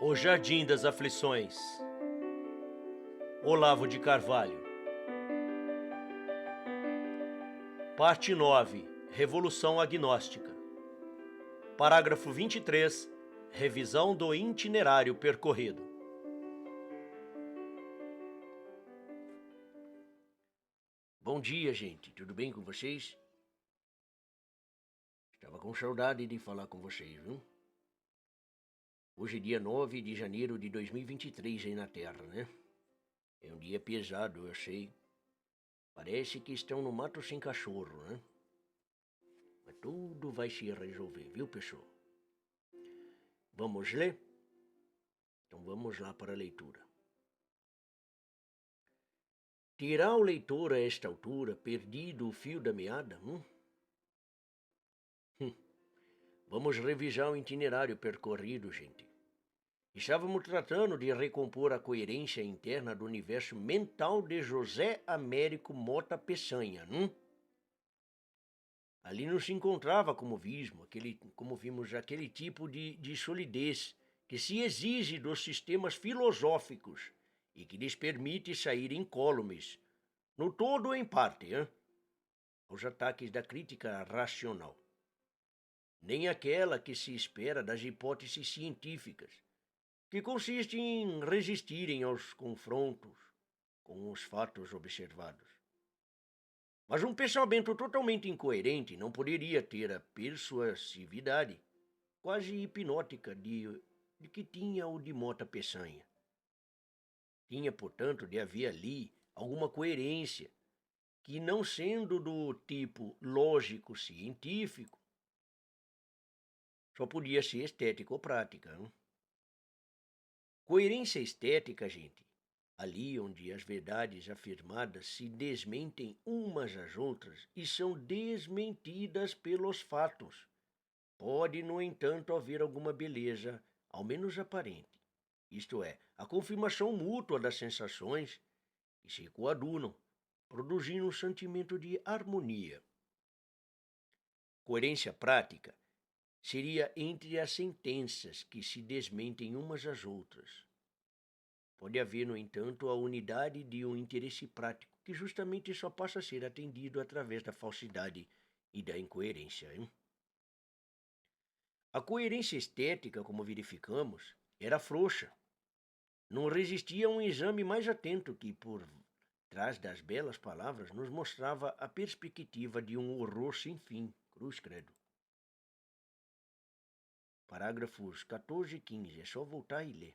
O Jardim das Aflições, Olavo de Carvalho. Parte 9, Revolução Agnóstica. Parágrafo 23, revisão do itinerário percorrido. Bom dia, gente. Tudo bem com vocês? Estava com saudade de falar com vocês, viu? Hoje é dia 9 de janeiro de 2023 aí na Terra, né? É um dia pesado, eu sei. Parece que estão no mato sem cachorro, né? Mas tudo vai se resolver, viu, pessoal? Vamos ler? Então vamos lá para a leitura. Terá o leitor a esta altura perdido o fio da meada? Vamos revisar o itinerário percorrido, gente. Estávamos tratando de recompor a coerência interna do universo mental de José Américo Mota Peçanha, Ali não se encontrava, como vimos, aquele tipo de solidez que se exige dos sistemas filosóficos e que lhes permite sair incólumes, no todo ou em parte, aos ataques da crítica racional. Nem aquela que se espera das hipóteses científicas, que consiste em resistirem aos confrontos com os fatos observados. Mas um pensamento totalmente incoerente não poderia ter a persuasividade quase hipnótica de que tinha o de Mota Peçanha. Tinha, portanto, de haver ali alguma coerência que, não sendo do tipo lógico-científico, só podia ser estética ou prática. Coerência estética, gente, ali onde as verdades afirmadas se desmentem umas às outras e são desmentidas pelos fatos. Pode, no entanto, haver alguma beleza, ao menos aparente, isto é, a confirmação mútua das sensações que se coadunam, produzindo um sentimento de harmonia. Coerência prática seria entre as sentenças que se desmentem umas às outras. Pode haver, no entanto, a unidade de um interesse prático, que justamente só passa a ser atendido através da falsidade e da incoerência. A coerência estética, como verificamos, era frouxa. Não resistia a um exame mais atento que, por trás das belas palavras, nos mostrava a perspectiva de um horror sem fim. Cruz credo. Parágrafos 14 e 15. É só voltar e ler.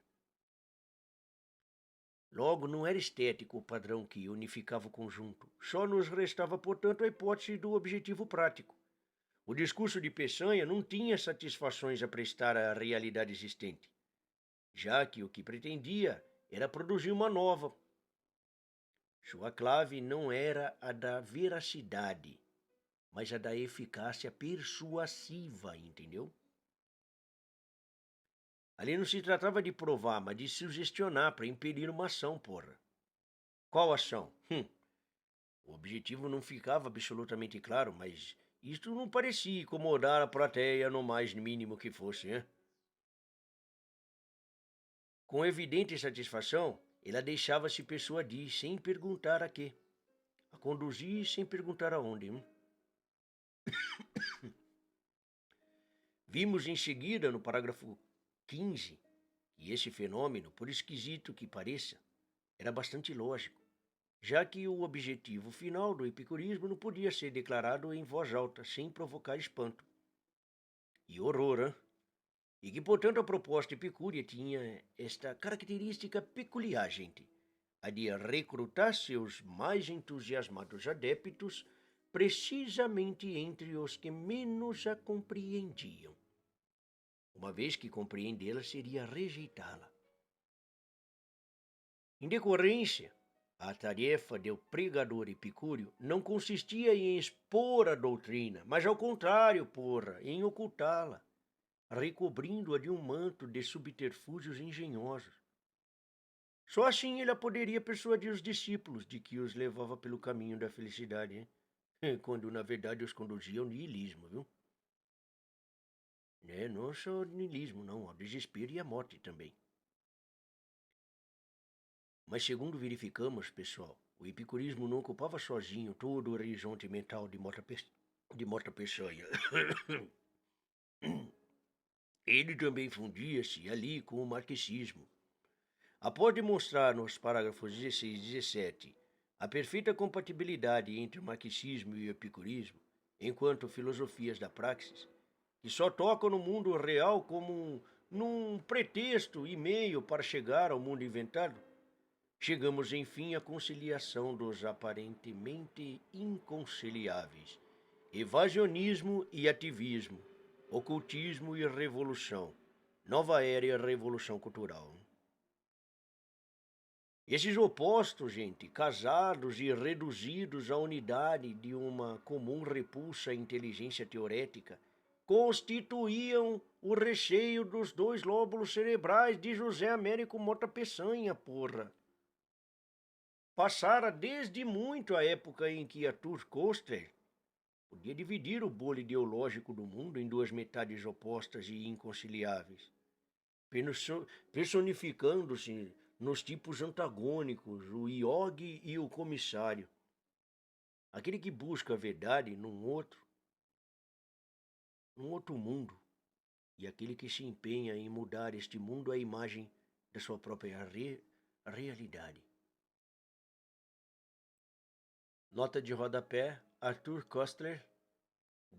Logo, não era estético o padrão que unificava o conjunto. Só nos restava, portanto, a hipótese do objetivo prático. O discurso de Peçanha não tinha satisfações a prestar à realidade existente, já que o que pretendia era produzir uma nova. Sua clave não era a da veracidade, mas a da eficácia persuasiva, entendeu? Ali não se tratava de provar, mas de sugestionar para impedir uma ação, porra. Qual ação? O objetivo não ficava absolutamente claro, mas isto não parecia incomodar a plateia no mais mínimo que fosse, Com evidente satisfação, ela deixava-se persuadir, sem perguntar a quê. A conduzir sem perguntar aonde. Vimos em seguida, no parágrafo 15, que esse fenômeno, por esquisito que pareça, era bastante lógico, já que o objetivo final do epicurismo não podia ser declarado em voz alta, sem provocar espanto e horror, E que, portanto, a proposta epicúrea tinha esta característica peculiar, gente, a de recrutar seus mais entusiasmados adeptos precisamente entre os que menos a compreendiam, uma vez que compreendê-la seria rejeitá-la. Em decorrência, a tarefa do pregador epicúreo não consistia em expor a doutrina, mas ao contrário, em ocultá-la, recobrindo-a de um manto de subterfúgios engenhosos. Só assim ele poderia persuadir os discípulos de que os levava pelo caminho da felicidade, quando na verdade os conduzia ao niilismo, viu? Não só ao niilismo, não, ao desespero e à morte também. Mas segundo verificamos, pessoal, o epicurismo não ocupava sozinho todo o horizonte mental de Mota Peçanha. Ele também fundia-se ali com o marxismo. Após demonstrar nos parágrafos 16 e 17 a perfeita compatibilidade entre o marxismo e o epicurismo, enquanto filosofias da praxis, que só tocam no mundo real como num pretexto e meio para chegar ao mundo inventado, chegamos enfim à conciliação dos aparentemente inconciliáveis: evasionismo e ativismo, ocultismo e revolução, nova era e revolução cultural. Esses opostos, gente, casados e reduzidos à unidade de uma comum repulsa à inteligência teorética, constituíam o recheio dos dois lóbulos cerebrais de José Américo Mota Peçanha, porra. Passara desde muito a época em que Arthur Koestler podia dividir o bolo ideológico do mundo em duas metades opostas e inconciliáveis, personificando-se nos tipos antagônicos, o iogue e o comissário. Aquele que busca a verdade num outro mundo, e aquele que se empenha em mudar este mundo à imagem da sua própria realidade. Nota de rodapé: Arthur Koestler,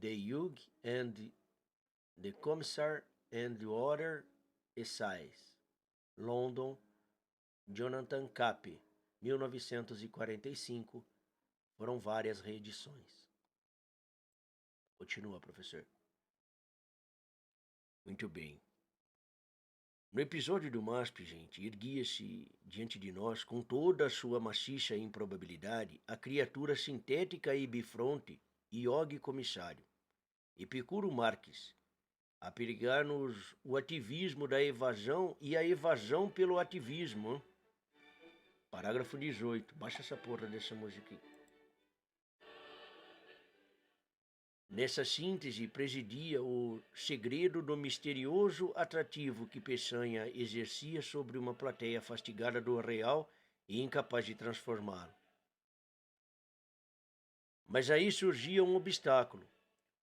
The Yuge and the Commissar and the Other Essays, London, Jonathan Cape, 1945. Foram várias reedições. Continua, professor. Muito bem. No episódio do MASP, gente, erguia-se diante de nós, com toda a sua maciça improbabilidade, a criatura sintética e bifronte, iogue comissário, Epicuro Marques, a perigar-nos o ativismo da evasão e a evasão pelo ativismo. Parágrafo 18. Baixa essa porra dessa música aqui. Nessa síntese presidia o segredo do misterioso atrativo que Peçanha exercia sobre uma plateia fastigada do real e incapaz de transformá-lo. Mas aí surgia um obstáculo.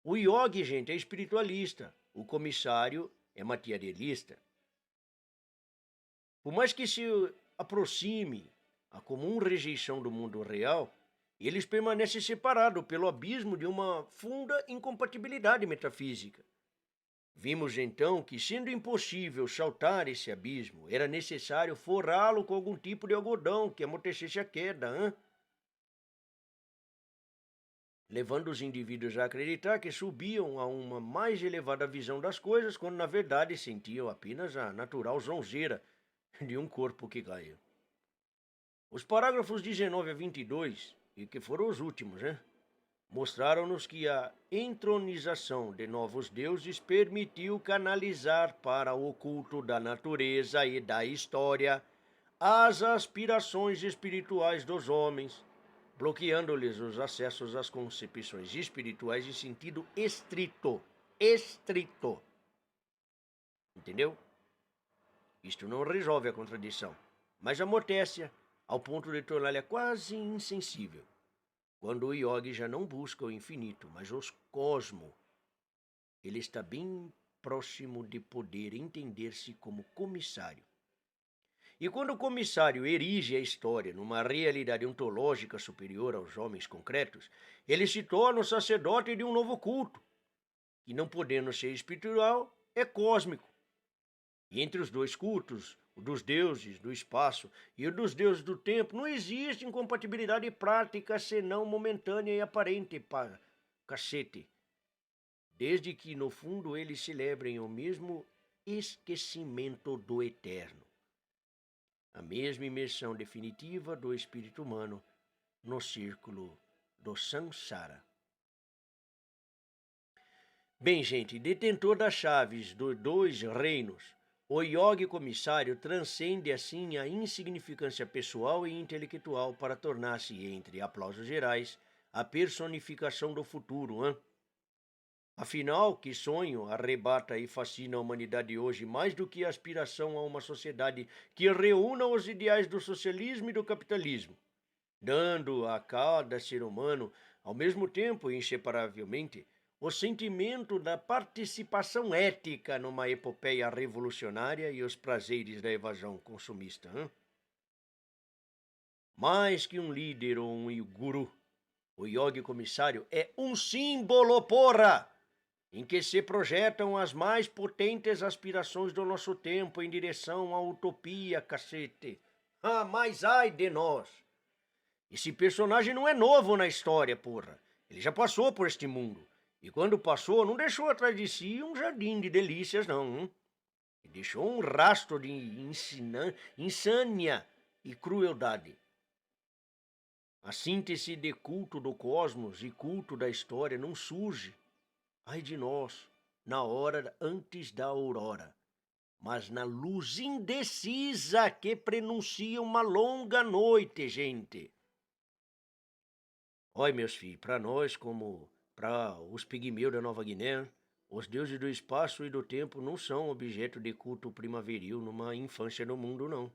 O iogue, gente, é espiritualista. O comissário é materialista. Por mais que se aproxime a comum rejeição do mundo real, eles permanecem separados pelo abismo de uma funda incompatibilidade metafísica. Vimos então que, sendo impossível saltar esse abismo, era necessário forrá-lo com algum tipo de algodão que amortecesse a queda, levando os indivíduos a acreditar que subiam a uma mais elevada visão das coisas, quando na verdade sentiam apenas a natural zonzeira de um corpo que caiu. Os parágrafos 19 a 22, e que foram os últimos, mostraram-nos que a entronização de novos deuses permitiu canalizar para o culto da natureza e da história as aspirações espirituais dos homens, bloqueando-lhes os acessos às concepções espirituais em sentido estrito. Estrito. Entendeu? Isto não resolve a contradição, mas amortece-a ao ponto de torná-la quase insensível. Quando o iogue já não busca o infinito, mas os cosmos, ele está bem próximo de poder entender-se como comissário. E quando o comissário erige a história numa realidade ontológica superior aos homens concretos, ele se torna o sacerdote de um novo culto, que, não podendo ser espiritual, é cósmico. E entre os dois cultos, o dos deuses do espaço e o dos deuses do tempo, não existe incompatibilidade prática senão momentânea e aparente, cacete. Desde que, no fundo, eles celebrem o mesmo esquecimento do eterno. A mesma imersão definitiva do espírito humano no círculo do samsara. Bem, gente, detentor das chaves dos dois reinos, o iogue comissário transcende assim a insignificância pessoal e intelectual para tornar-se, entre aplausos gerais, a personificação do futuro, Afinal, que sonho arrebata e fascina a humanidade hoje mais do que a aspiração a uma sociedade que reúna os ideais do socialismo e do capitalismo, dando a cada ser humano, ao mesmo tempo e inseparavelmente, o sentimento da participação ética numa epopeia revolucionária e os prazeres da evasão consumista. Hein? Mais que um líder ou um guru, o yogi comissário é um símbolo, porra! Em que se projetam as mais potentes aspirações do nosso tempo em direção à utopia, cacete. Ah, mas ai de nós! Esse personagem não é novo na história, porra. Ele já passou por este mundo. E quando passou, não deixou atrás de si um jardim de delícias, não. Hein? Ele deixou um rastro de insânia e crueldade. A síntese de culto do cosmos e culto da história não surge, ai de nós, na hora antes da aurora, mas na luz indecisa que prenuncia uma longa noite, gente. Olha, meus filhos, para nós, como para os pigmeus da Nova Guiné, os deuses do espaço e do tempo não são objeto de culto primaveril numa infância no mundo, não.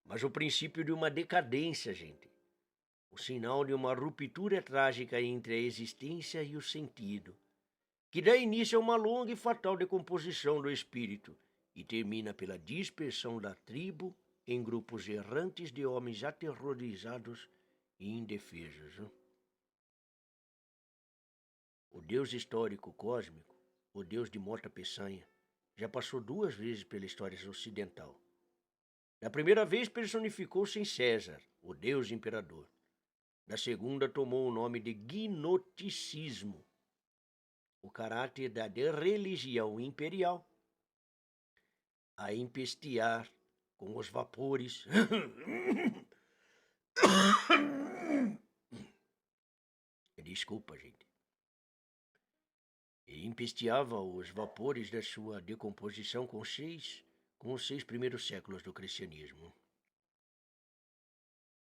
Mas o princípio de uma decadência, gente. O sinal de uma ruptura trágica entre a existência e o sentido, que dá início a uma longa e fatal decomposição do espírito e termina pela dispersão da tribo em grupos errantes de homens aterrorizados e indefesos. O Deus histórico cósmico, o Deus de Mota Peçanha, já passou 2 vezes pela história ocidental. Na primeira vez personificou-se em César, o Deus imperador. Na segunda tomou o nome de gnosticismo, o caráter da religião imperial, a empestear com os vapores desculpa, gente. E empesteava os vapores da sua decomposição com os 6 primeiros séculos do cristianismo.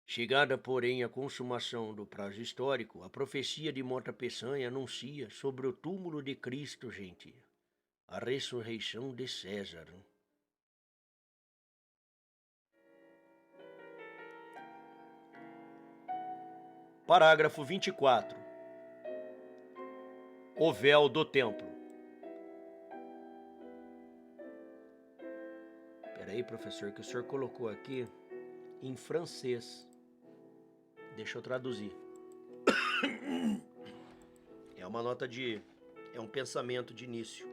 Chegada, porém, à consumação do prazo histórico, a profecia de Mota Peçanha anuncia sobre o túmulo de Cristo, gente, a ressurreição de César. Parágrafo 24. O véu do templo. Peraí, professor, que o senhor colocou aqui em francês. Deixa eu traduzir. É uma nota de... é um pensamento de início.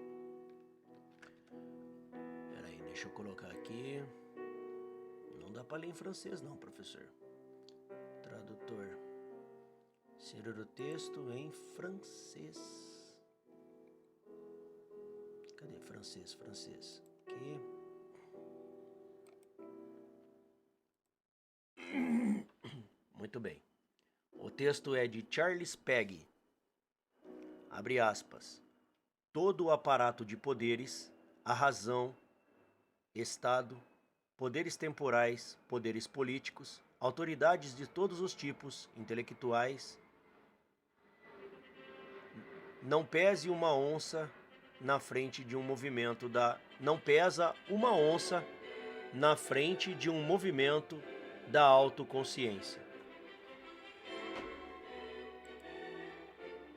Peraí, deixa eu colocar aqui. Não dá para ler em francês não, professor. Tradutor. Ser o texto em francês. Cadê francês? Francês. Aqui. Muito bem. O texto é de Charles Peggy. Abre aspas. Todo o aparato de poderes, a razão, Estado, poderes temporais, poderes políticos, autoridades de todos os tipos, intelectuais, não pese uma onça na frente de um movimento não pesa uma onça na frente de um movimento da autoconsciência.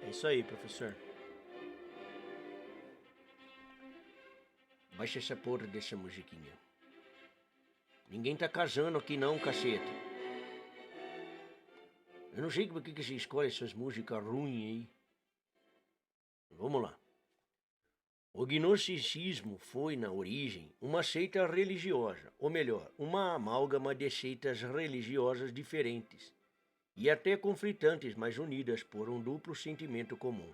É isso aí, professor. Baixa essa porra dessa musiquinha. Ninguém tá casando aqui não, cacete. Eu não sei por que você escolhe essas músicas ruins aí. Vamos lá. O gnosticismo foi, na origem, uma seita religiosa, ou melhor, uma amálgama de seitas religiosas diferentes e até conflitantes, mas unidas por um duplo sentimento comum: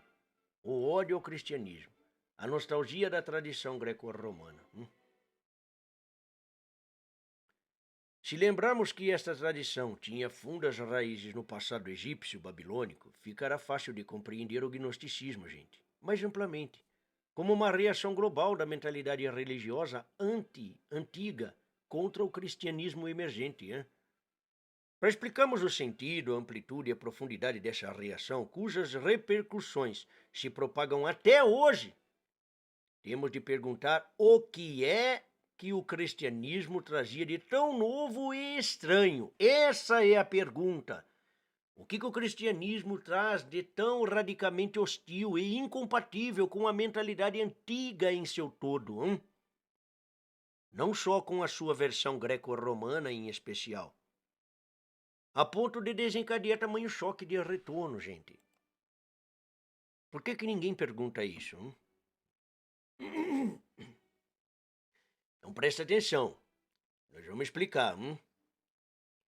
o ódio ao cristianismo, a nostalgia da tradição greco-romana. Se lembrarmos que esta tradição tinha fundas raízes no passado egípcio babilônico, ficará fácil de compreender o gnosticismo, gente, mais amplamente, como uma reação global da mentalidade religiosa antiga contra o cristianismo emergente. Para explicarmos o sentido, a amplitude e a profundidade dessa reação, cujas repercussões se propagam até hoje, temos de perguntar o que é que o cristianismo trazia de tão novo e estranho. Essa é a pergunta. O que o cristianismo traz de tão radicalmente hostil e incompatível com a mentalidade antiga em seu todo? Não só com a sua versão greco-romana em especial, a ponto de desencadear tamanho choque de retorno, gente. Por que ninguém pergunta isso? Então presta atenção, nós vamos explicar.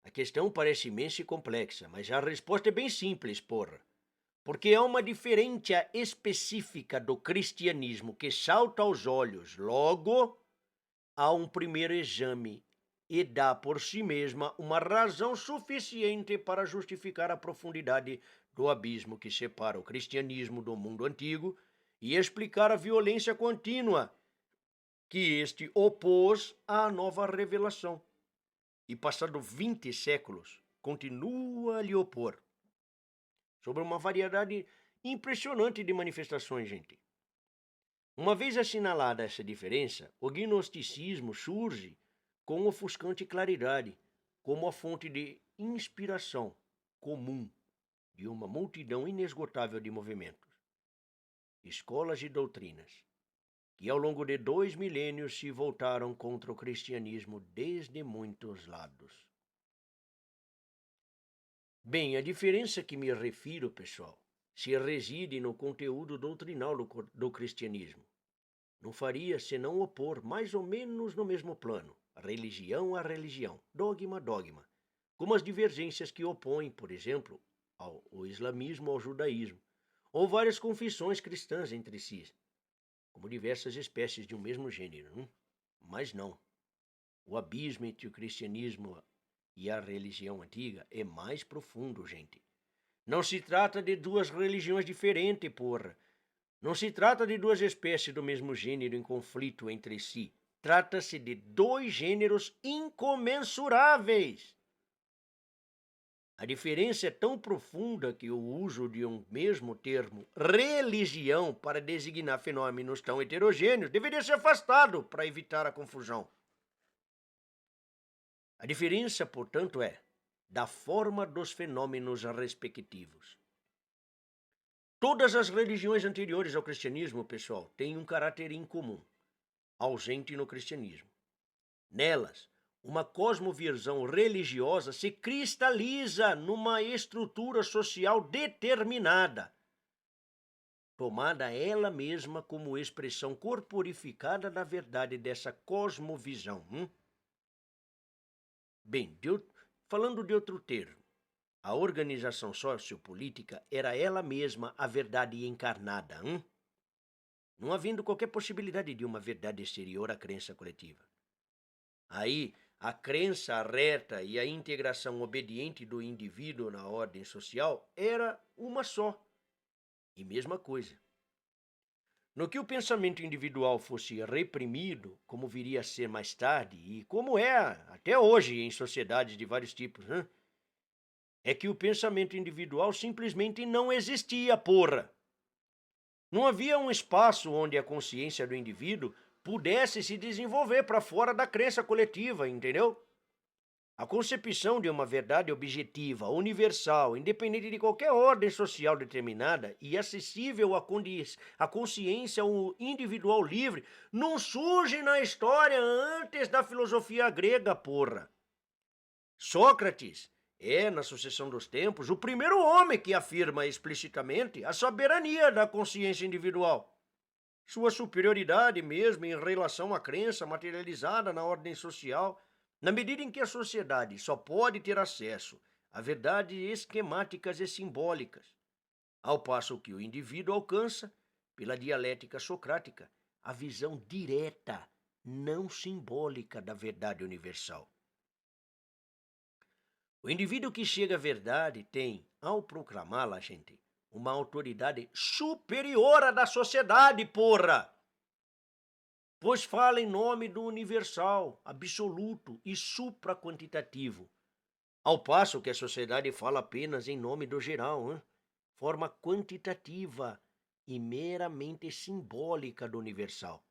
A questão parece imensa e complexa, mas a resposta é bem simples, porra. Porque há uma diferença específica do cristianismo que salta aos olhos logo a um primeiro exame e dá por si mesma uma razão suficiente para justificar a profundidade do abismo que separa o cristianismo do mundo antigo e explicar a violência contínua que este opôs à nova revelação. E passado 20 séculos, continua a lhe opor. Sobre uma variedade impressionante de manifestações, gente. Uma vez assinalada essa diferença, o gnosticismo surge com ofuscante claridade, como a fonte de inspiração comum de uma multidão inesgotável de movimentos, escolas e doutrinas, que ao longo de 2 milênios se voltaram contra o cristianismo desde muitos lados. Bem, a diferença que me refiro, pessoal, se reside no conteúdo doutrinal do cristianismo. Não faria senão opor mais ou menos no mesmo plano, religião a religião, dogma a dogma, como as divergências que opõem, por exemplo, o islamismo ao judaísmo, ou várias confissões cristãs entre si, como diversas espécies de um mesmo gênero. Mas não. O abismo entre o cristianismo e a religião antiga é mais profundo, gente. Não se trata de duas religiões diferentes, porra. Não se trata de duas espécies do mesmo gênero em conflito entre si. Trata-se de dois gêneros incomensuráveis. A diferença é tão profunda que o uso de um mesmo termo, religião, para designar fenômenos tão heterogêneos, deveria ser afastado para evitar a confusão. A diferença, portanto, é da forma dos fenômenos respectivos. Todas as religiões anteriores ao cristianismo, pessoal, têm um caráter incomum, ausente no cristianismo. Nelas, uma cosmovisão religiosa se cristaliza numa estrutura social determinada, tomada ela mesma como expressão corporificada da verdade dessa cosmovisão. Bem, falando de outro termo, a organização sociopolítica era ela mesma a verdade encarnada, não havendo qualquer possibilidade de uma verdade exterior à crença coletiva. Aí, a crença reta e a integração obediente do indivíduo na ordem social era uma só e mesma coisa. No que o pensamento individual fosse reprimido, como viria a ser mais tarde, e como é até hoje em sociedades de vários tipos, é que o pensamento individual simplesmente não existia, porra. Não havia um espaço onde a consciência do indivíduo pudesse se desenvolver para fora da crença coletiva, entendeu? A concepção de uma verdade objetiva, universal, independente de qualquer ordem social determinada e acessível à consciência individual livre, não surge na história antes da filosofia grega, porra. Sócrates é, na sucessão dos tempos, o primeiro homem que afirma explicitamente a soberania da consciência individual. Sua superioridade mesmo em relação à crença materializada na ordem social, na medida em que a sociedade só pode ter acesso a verdades esquemáticas e simbólicas, ao passo que o indivíduo alcança, pela dialética socrática, a visão direta, não simbólica da verdade universal. O indivíduo que chega à verdade tem, ao proclamá-la, gente, uma autoridade superior à da sociedade, porra! Pois fala em nome do universal, absoluto e supraquantitativo, Ao passo que a sociedade fala apenas em nome do geral, forma quantitativa e meramente simbólica do universal.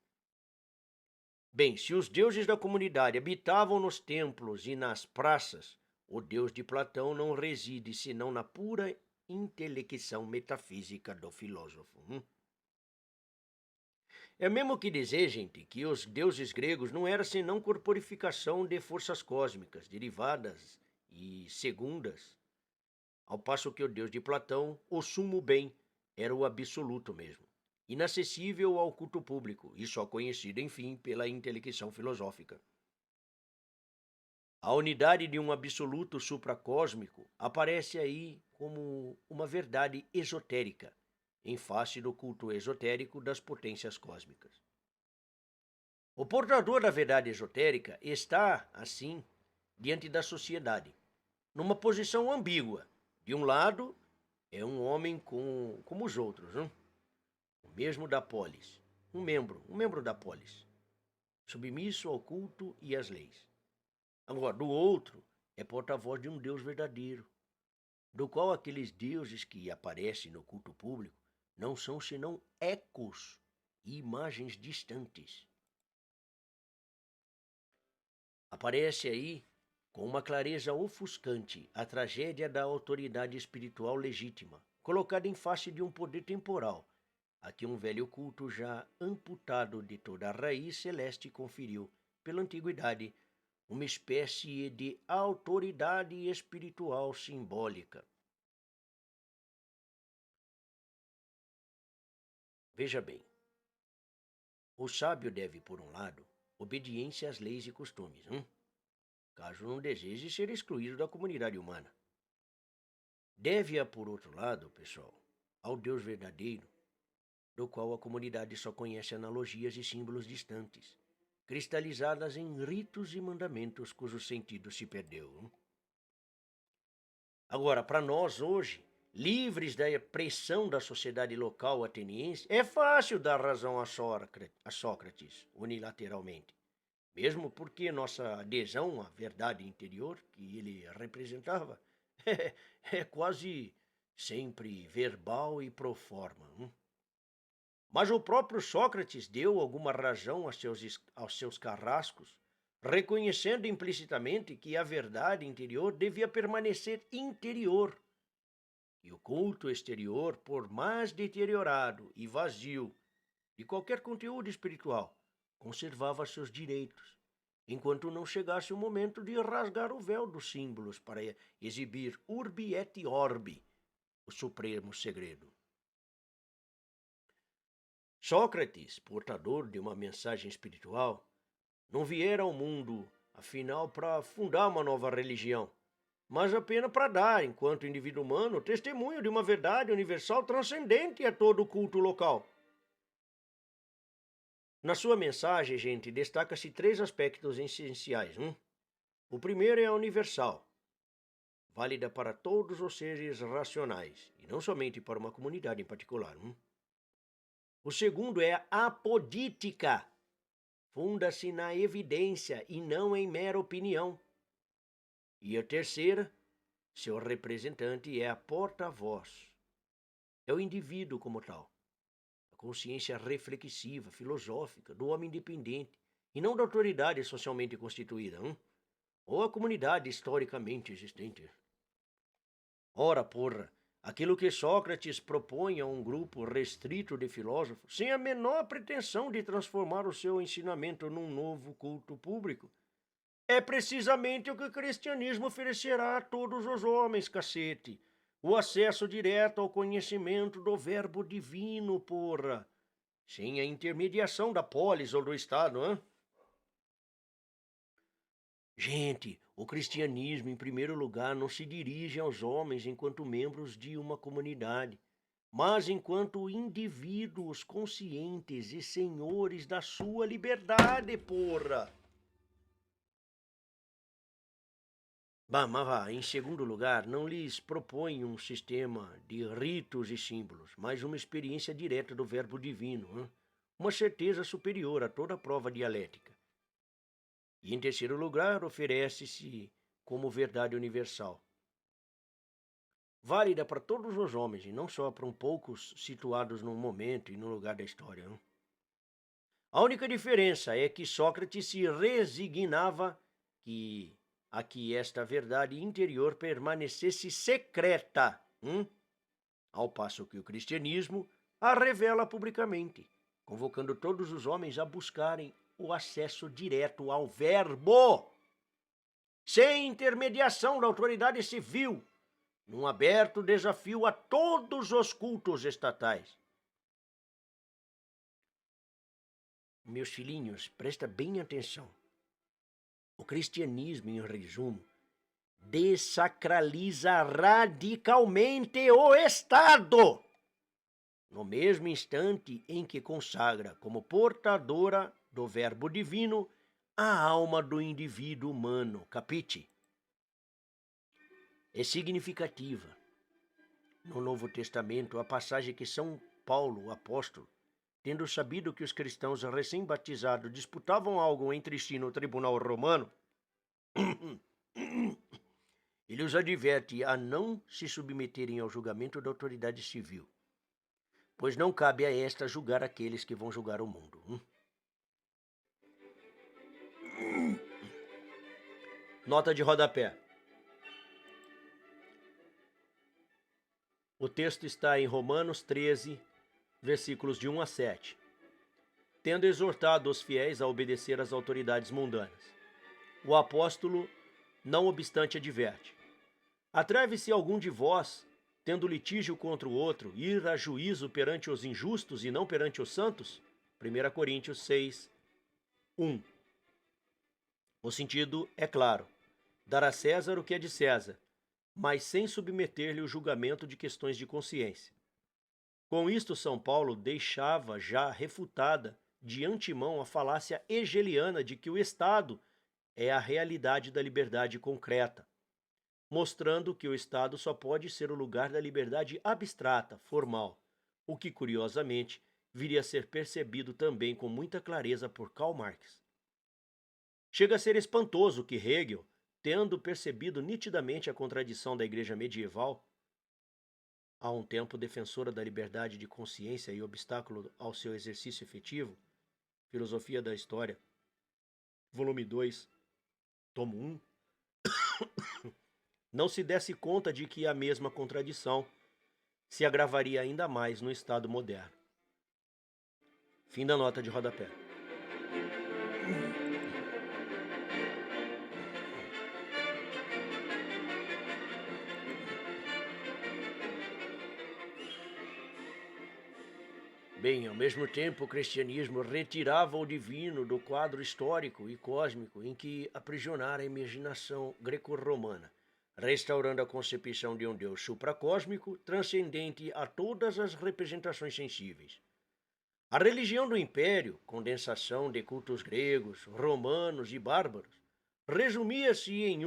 Bem, se os deuses da comunidade habitavam nos templos e nas praças, o Deus de Platão não reside senão na pura intelecção metafísica do filósofo. É mesmo que dizer, gente, que os deuses gregos não eram senão corporificação de forças cósmicas, derivadas e segundas, ao passo que o Deus de Platão, o sumo bem, era o absoluto mesmo, inacessível ao culto público e só conhecido, enfim, pela intelecção filosófica. A unidade de um absoluto supracósmico aparece aí como uma verdade esotérica, em face do culto esotérico das potências cósmicas. O portador da verdade esotérica está, assim, diante da sociedade, numa posição ambígua. De um lado, é um homem como os outros, o mesmo da polis, um membro da polis, submisso ao culto e às leis. Agora, do outro, é porta-voz de um Deus verdadeiro, do qual aqueles deuses que aparecem no culto público não são senão ecos e imagens distantes. Aparece aí, com uma clareza ofuscante, a tragédia da autoridade espiritual legítima, colocada em face de um poder temporal, a que um velho culto já amputado de toda a raiz celeste conferiu, pela antiguidade, uma espécie de autoridade espiritual simbólica. Veja bem, o sábio deve, por um lado, obediência às leis e costumes, caso não deseje ser excluído da comunidade humana. Deve-a, por outro lado, pessoal, ao Deus verdadeiro, do qual a comunidade só conhece analogias e símbolos distantes, cristalizadas em ritos e mandamentos cujo sentido se perdeu. Agora, para nós hoje, livres da pressão da sociedade local ateniense, é fácil dar razão a Sócrates unilateralmente, mesmo porque nossa adesão à verdade interior que ele representava é quase sempre verbal e pro forma. Mas o próprio Sócrates deu alguma razão aos seus carrascos, reconhecendo implicitamente que a verdade interior devia permanecer interior. E o culto exterior, por mais deteriorado e vazio de qualquer conteúdo espiritual, conservava seus direitos, enquanto não chegasse o momento de rasgar o véu dos símbolos para exibir urbi et orbi, o supremo segredo. Sócrates, portador de uma mensagem espiritual, não viera ao mundo, afinal, para fundar uma nova religião, mas apenas para dar, enquanto indivíduo humano, testemunho de uma verdade universal transcendente a todo o culto local. Na sua mensagem, gente, destaca-se 3 aspectos essenciais. O primeiro é a universal, válida para todos os seres racionais, e não somente para uma comunidade em particular. O segundo é a apodítica, funda-se na evidência e não em mera opinião. E a terceira, seu representante é a porta-voz. É o indivíduo como tal, a consciência reflexiva, filosófica, do homem independente, e não da autoridade socialmente constituída, ou a comunidade historicamente existente. Ora, porra, aquilo que Sócrates propõe a um grupo restrito de filósofos, sem a menor pretensão de transformar o seu ensinamento num novo culto público, é precisamente o que o cristianismo oferecerá a todos os homens, cacete. O acesso direto ao conhecimento do verbo divino, porra. Sem a intermediação da polis ou do Estado, Gente, o cristianismo, em primeiro lugar, não se dirige aos homens enquanto membros de uma comunidade, mas enquanto indivíduos conscientes e senhores da sua liberdade, porra. Mas em segundo lugar, não lhes propõe um sistema de ritos e símbolos, mas uma experiência direta do verbo divino, uma certeza superior a toda prova dialética. E em terceiro lugar, oferece-se como verdade universal, válida para todos os homens e não só para poucos situados num momento e num lugar da história. Não? A única diferença é que Sócrates se resignava a que esta verdade interior permanecesse secreta, ao passo que o cristianismo a revela publicamente, convocando todos os homens a buscarem o acesso direto ao Verbo, sem intermediação da autoridade civil, num aberto desafio a todos os cultos estatais. Meus filhinhos, presta bem atenção. O cristianismo, em resumo, desacraliza radicalmente o Estado, no mesmo instante em que consagra como portadora do Verbo divino a alma do indivíduo humano, capite? É significativa no Novo Testamento a passagem que São Paulo, o apóstolo, tendo sabido que os cristãos recém-batizados disputavam algo entre si no tribunal romano, ele os adverte a não se submeterem ao julgamento da autoridade civil, pois não cabe a esta julgar aqueles que vão julgar o mundo. Nota de rodapé. O texto está em Romanos 13, versículos de 1 a 7. Tendo exortado os fiéis a obedecer às autoridades mundanas, o apóstolo, não obstante, adverte: atreve-se algum de vós, tendo litígio contra o outro, ir a juízo perante os injustos e não perante os santos? 1 Coríntios 6, 1. O sentido é claro: dar a César o que é de César, mas sem submeter-lhe o julgamento de questões de consciência. Com isto, São Paulo deixava já refutada de antemão a falácia hegeliana de que o Estado é a realidade da liberdade concreta, mostrando que o Estado só pode ser o lugar da liberdade abstrata, formal, o que, curiosamente, viria a ser percebido também com muita clareza por Karl Marx. Chega a ser espantoso que Hegel, tendo percebido nitidamente a contradição da igreja medieval, há um tempo defensora da liberdade de consciência e obstáculo ao seu exercício efetivo, Filosofia da História, volume 2, tomo 1, não se desse conta de que a mesma contradição se agravaria ainda mais no Estado moderno. Fim da nota de rodapé. Bem, ao mesmo tempo, o cristianismo retirava o divino do quadro histórico e cósmico em que aprisionara a imaginação greco-romana, restaurando a concepção de um Deus supracósmico, transcendente a todas as representações sensíveis. A religião do império, condensação de cultos gregos, romanos e bárbaros, resumia-se, em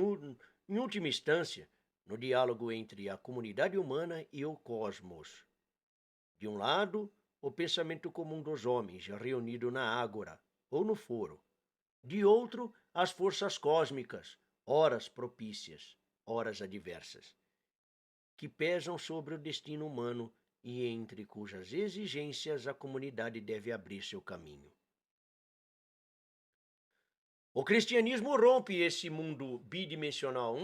última instância, no diálogo entre a comunidade humana e o cosmos. De um lado, o pensamento comum dos homens, reunido na ágora ou no foro. De outro, as forças cósmicas, horas propícias, horas adversas, que pesam sobre o destino humano e entre cujas exigências a comunidade deve abrir seu caminho. O cristianismo rompe esse mundo bidimensional,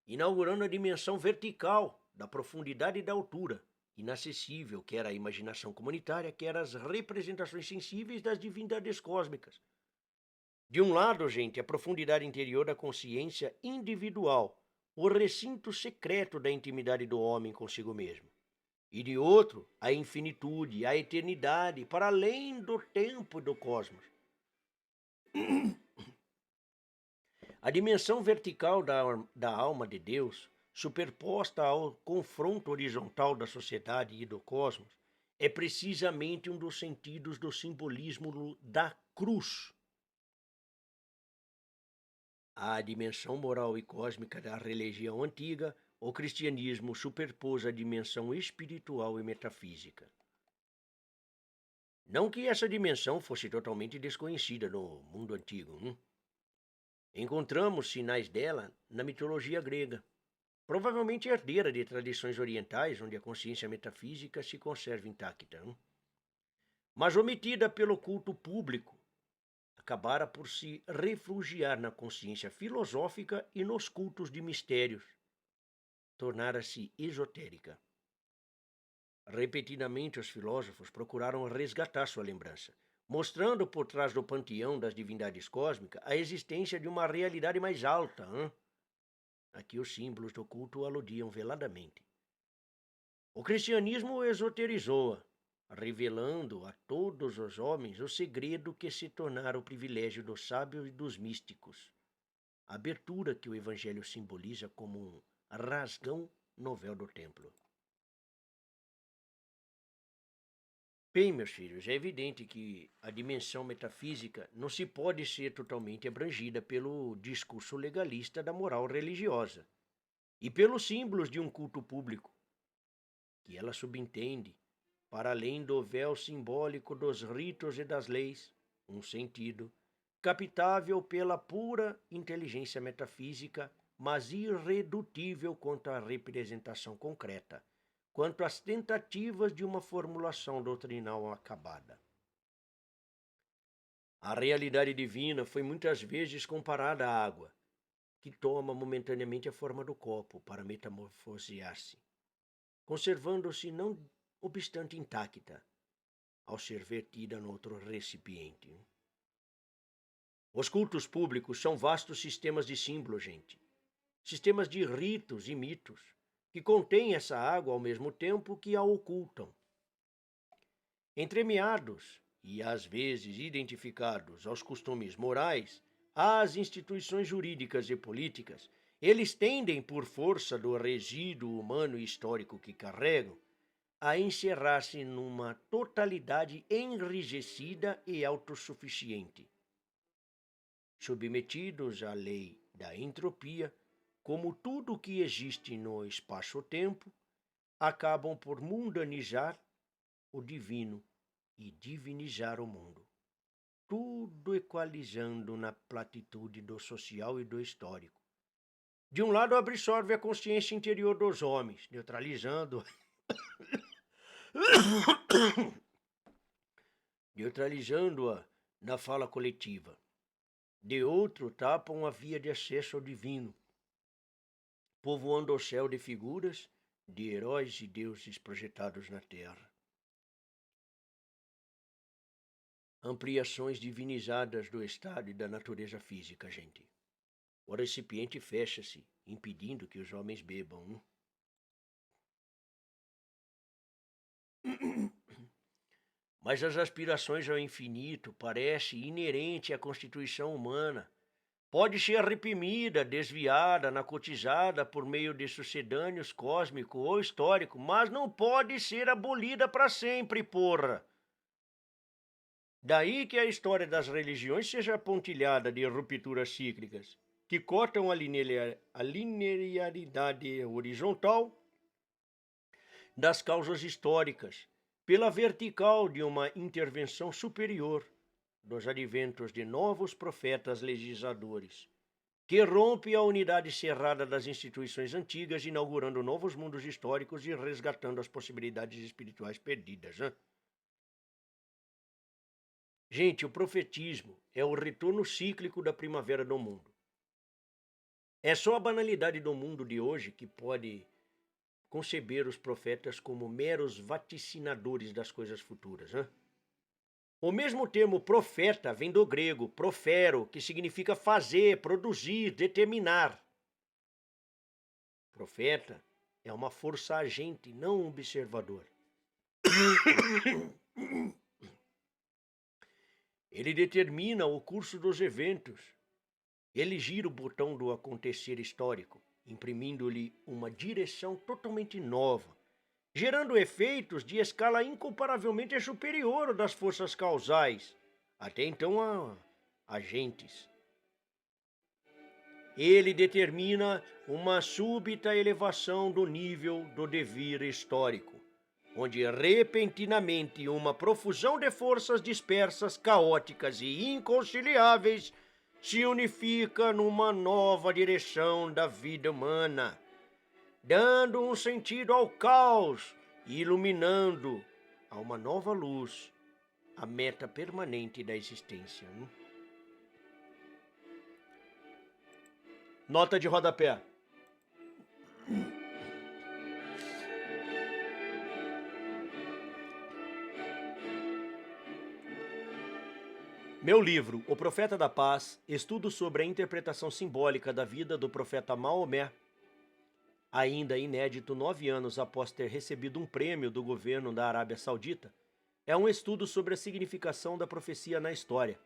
inaugurando a dimensão vertical da profundidade e da altura, inacessível, quer a imaginação comunitária, quer as representações sensíveis das divindades cósmicas. De um lado, gente, a profundidade interior da consciência individual, o recinto secreto da intimidade do homem consigo mesmo. E de outro, a infinitude, a eternidade, para além do tempo e do cosmos. A dimensão vertical da alma de Deus, superposta ao confronto horizontal da sociedade e do cosmos, é precisamente um dos sentidos do simbolismo da cruz. À dimensão moral e cósmica da religião antiga, o cristianismo superpôs a dimensão espiritual e metafísica. Não que essa dimensão fosse totalmente desconhecida no mundo antigo. Encontramos sinais dela na mitologia grega, provavelmente herdeira de tradições orientais, onde a consciência metafísica se conserva intacta, mas omitida pelo culto público, acabara por se refugiar na consciência filosófica e nos cultos de mistérios, tornara-se esotérica. Repetidamente os filósofos procuraram resgatar sua lembrança, mostrando por trás do panteão das divindades cósmicas a existência de uma realidade mais alta, a que os símbolos do culto aludiam veladamente. O cristianismo o esoterizou-a, revelando a todos os homens o segredo que se tornara o privilégio dos sábios e dos místicos, a abertura que o evangelho simboliza como um rasgão no véu do templo. Bem, meus filhos, é evidente que a dimensão metafísica não se pode ser totalmente abrangida pelo discurso legalista da moral religiosa e pelos símbolos de um culto público, que ela subentende, para além do véu simbólico dos ritos e das leis, um sentido captável pela pura inteligência metafísica, mas irredutível quanto à representação concreta, quanto às tentativas de uma formulação doutrinal acabada. A realidade divina foi muitas vezes comparada à água, que toma momentaneamente a forma do copo para metamorfosear-se, conservando-se não obstante intacta, ao ser vertida noutro recipiente. Os cultos públicos são vastos sistemas de símbolos, gente. Sistemas de ritos e mitos, que contêm essa água ao mesmo tempo que a ocultam. Entremeados e às vezes identificados aos costumes morais, às instituições jurídicas e políticas, eles tendem, por força do resíduo humano e histórico que carregam, a encerrar-se numa totalidade enrijecida e autossuficiente. Submetidos à lei da entropia, como tudo que existe no espaço-tempo, acabam por mundanizar o divino e divinizar o mundo, tudo equalizando na platitude do social e do histórico. De um lado, absorve a consciência interior dos homens, neutralizando-a na fala coletiva. De outro, tapam a via de acesso ao divino, povoando o céu de figuras de heróis e deuses projetados na terra. Ampliações divinizadas do estado e da natureza física, gente. O recipiente fecha-se, impedindo que os homens bebam. Mas as aspirações ao infinito parecem inerente à constituição humana. Pode ser reprimida, desviada, narcotizada por meio de sucedâneos cósmico ou histórico, mas não pode ser abolida para sempre, porra. Daí que a história das religiões seja pontilhada de rupturas cíclicas, que cortam a linearidade horizontal das causas históricas, pela vertical de uma intervenção superior dos adventos de novos profetas legisladores, que rompe a unidade cerrada das instituições antigas, inaugurando novos mundos históricos e resgatando as possibilidades espirituais perdidas. Gente, o profetismo é o retorno cíclico da primavera do mundo. É só a banalidade do mundo de hoje que pode conceber os profetas como meros vaticinadores das coisas futuras. O mesmo termo profeta vem do grego profero, que significa fazer, produzir, determinar. Profeta é uma força agente, não um observador. Ele determina o curso dos eventos. Ele gira o botão do acontecer histórico, imprimindo-lhe uma direção totalmente nova, gerando efeitos de escala incomparavelmente superior das forças causais, até então agentes. Ele determina uma súbita elevação do nível do devir histórico, onde repentinamente uma profusão de forças dispersas, caóticas e inconciliáveis se unifica numa nova direção da vida humana, dando um sentido ao caos e iluminando a uma nova luz a meta permanente da existência. Nota de rodapé. Meu livro, O Profeta da Paz, estudo sobre a interpretação simbólica da vida do profeta Maomé, ainda inédito 9 anos após ter recebido um prêmio do governo da Arábia Saudita, é um estudo sobre a significação da profecia na história,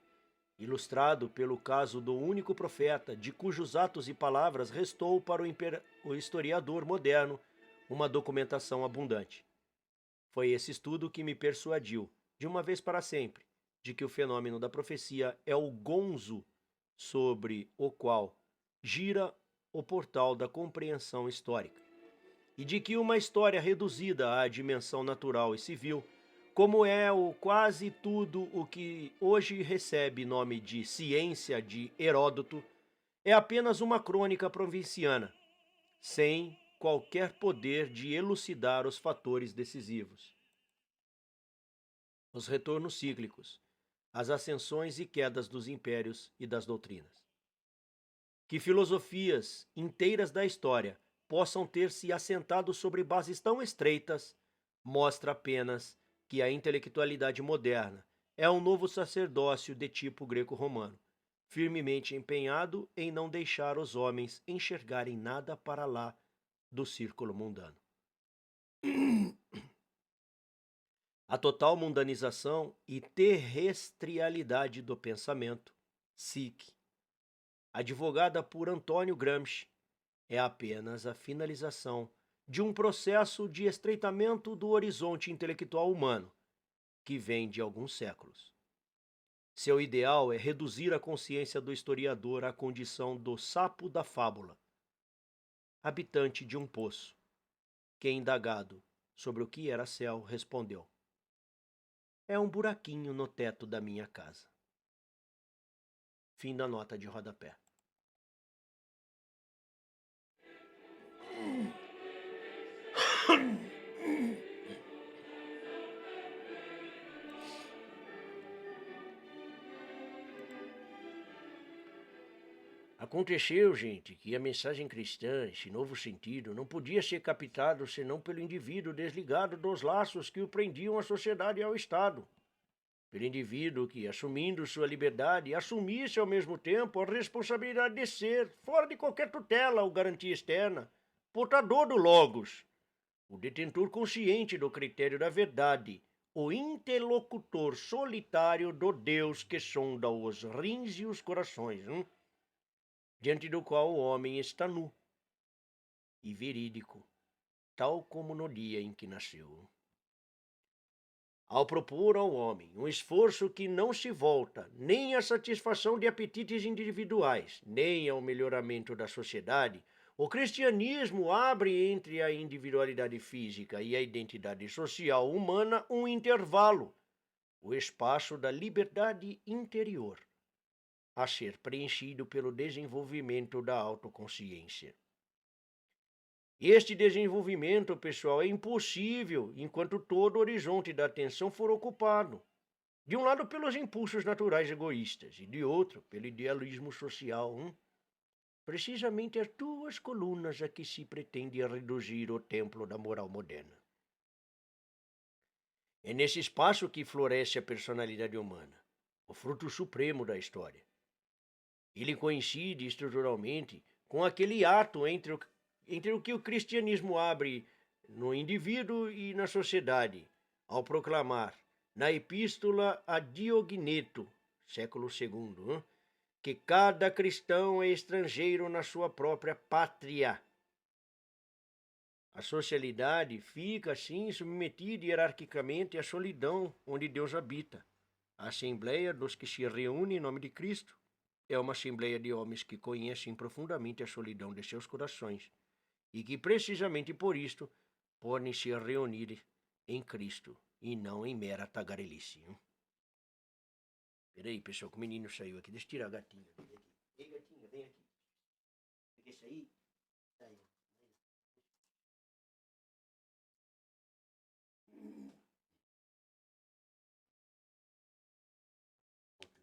ilustrado pelo caso do único profeta de cujos atos e palavras restou para o historiador moderno uma documentação abundante. Foi esse estudo que me persuadiu, de uma vez para sempre, de que o fenômeno da profecia é o gonzo sobre o qual gira o portal da compreensão histórica, e de que uma história reduzida à dimensão natural e civil, como é o quase tudo o que hoje recebe nome de ciência de Heródoto, é apenas uma crônica provinciana, sem qualquer poder de elucidar os fatores decisivos. Os retornos cíclicos, as ascensões e quedas dos impérios e das doutrinas. Que filosofias inteiras da história possam ter se assentado sobre bases tão estreitas, mostra apenas que a intelectualidade moderna é um novo sacerdócio de tipo greco-romano, firmemente empenhado em não deixar os homens enxergarem nada para lá do círculo mundano. A total mundanização e terrestrialidade do pensamento, SIC, advogada por Antônio Gramsci, é apenas a finalização de um processo de estreitamento do horizonte intelectual humano, que vem de alguns séculos. Seu ideal é reduzir a consciência do historiador à condição do sapo da fábula, habitante de um poço, que, indagado sobre o que era céu, respondeu: é um buraquinho no teto da minha casa. Fim da nota de rodapé. Aconteceu, gente, que a mensagem cristã, esse novo sentido, não podia ser captado senão pelo indivíduo desligado dos laços que o prendiam à sociedade e ao Estado. Pelo indivíduo que, assumindo sua liberdade, assumisse ao mesmo tempo a responsabilidade de ser, fora de qualquer tutela ou garantia externa, portador do Logos, o detentor consciente do critério da verdade, o interlocutor solitário do Deus que sonda os rins e os corações, diante do qual o homem está nu e verídico, tal como no dia em que nasceu. Ao propor ao homem um esforço que não se volta nem à satisfação de apetites individuais, nem ao melhoramento da sociedade, o cristianismo abre entre a individualidade física e a identidade social humana um intervalo, o espaço da liberdade interior, a ser preenchido pelo desenvolvimento da autoconsciência. Este desenvolvimento, pessoal, é impossível enquanto todo o horizonte da atenção for ocupado, de um lado pelos impulsos naturais egoístas e de outro pelo idealismo social. Precisamente as duas colunas a que se pretende reduzir o templo da moral moderna. É nesse espaço que floresce a personalidade humana, o fruto supremo da história. Ele coincide estruturalmente com aquele ato entre o que o cristianismo abre no indivíduo e na sociedade, ao proclamar, na Epístola a Diogneto, século II, que cada cristão é estrangeiro na sua própria pátria. A socialidade fica, assim, submetida hierarquicamente à solidão onde Deus habita. A Assembleia dos que se reúnem em nome de Cristo é uma assembleia de homens que conhecem profundamente a solidão de seus corações e que, precisamente por isto, podem se reunir em Cristo e não em mera tagarelice. Peraí, pessoal, que o menino saiu aqui. Deixa eu tirar a gatinha dele aqui. Ei, gatinha, vem aqui. Quer sair? Sai.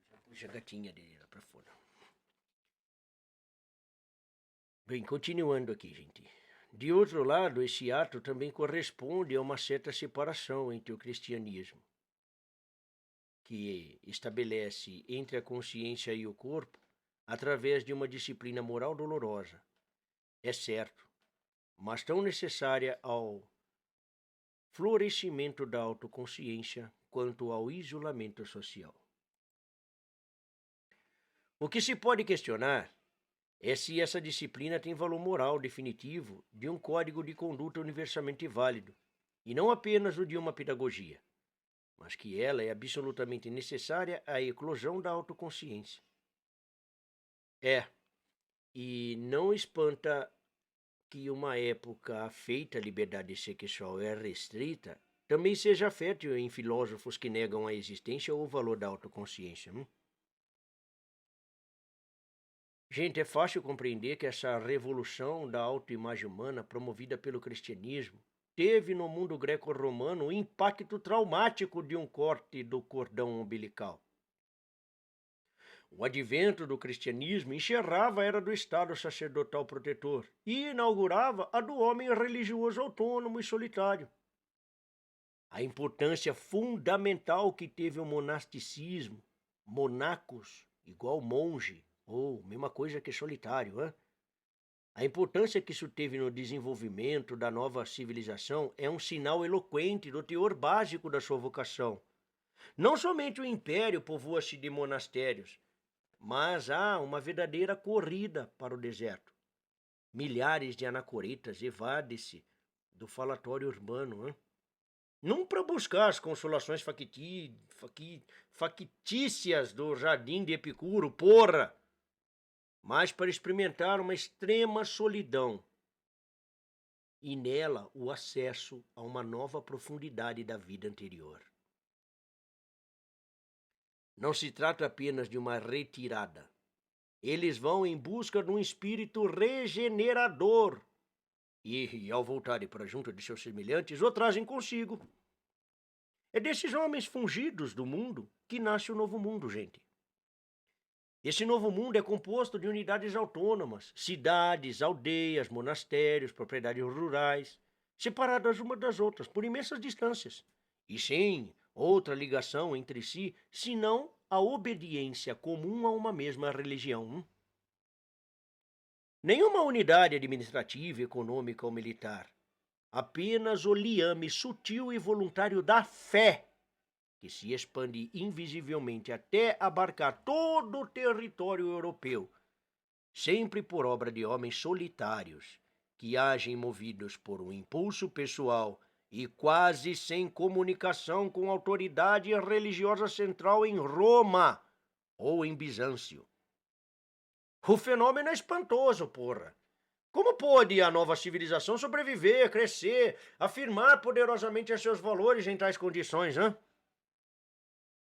Já puxa a gatinha dele lá pra fora. Bem, continuando aqui, gente. De outro lado, esse ato também corresponde a uma certa separação entre o cristianismo, que estabelece entre a consciência e o corpo através de uma disciplina moral dolorosa. É certo, mas tão necessária ao florescimento da autoconsciência quanto ao isolamento social. O que se pode questionar é se essa disciplina tem valor moral definitivo de um código de conduta universalmente válido, e não apenas o de uma pedagogia, mas que ela é absolutamente necessária à eclosão da autoconsciência. E não espanta que uma época feita a liberdade sexual é restrita também seja fértil em filósofos que negam a existência ou o valor da autoconsciência. Gente, é fácil compreender que essa revolução da autoimagem humana promovida pelo cristianismo teve no mundo greco-romano o impacto traumático de um corte do cordão umbilical. O advento do cristianismo encerrava a era do Estado sacerdotal protetor e inaugurava a do homem religioso autônomo e solitário. A importância fundamental que teve o monasticismo, monacos igual monge, ou mesma coisa que solitário, hein? A importância que isso teve no desenvolvimento da nova civilização é um sinal eloquente do teor básico da sua vocação. Não somente o império povoa-se de monastérios, mas há uma verdadeira corrida para o deserto. Milhares de anacoretas evadem-se do falatório urbano, hein? Não para buscar as consolações factícias do jardim de Epicuro, porra! Mas para experimentar uma extrema solidão e nela o acesso a uma nova profundidade da vida anterior. Não se trata apenas de uma retirada. Eles vão em busca de um espírito regenerador e ao voltarem para junto de seus semelhantes, o trazem consigo. É desses homens fungidos do mundo que nasce o novo mundo, gente. Esse novo mundo é composto de unidades autônomas, cidades, aldeias, monastérios, propriedades rurais, separadas umas das outras por imensas distâncias, e sem outra ligação entre si, senão a obediência comum a uma mesma religião. Nenhuma unidade administrativa, econômica ou militar, apenas o liame sutil e voluntário da fé, que se expande invisivelmente até abarcar todo o território europeu, sempre por obra de homens solitários, que agem movidos por um impulso pessoal e quase sem comunicação com a autoridade religiosa central em Roma ou em Bizâncio. O fenômeno é espantoso, porra. Como pôde a nova civilização sobreviver, crescer, afirmar poderosamente seus valores em tais condições, hein?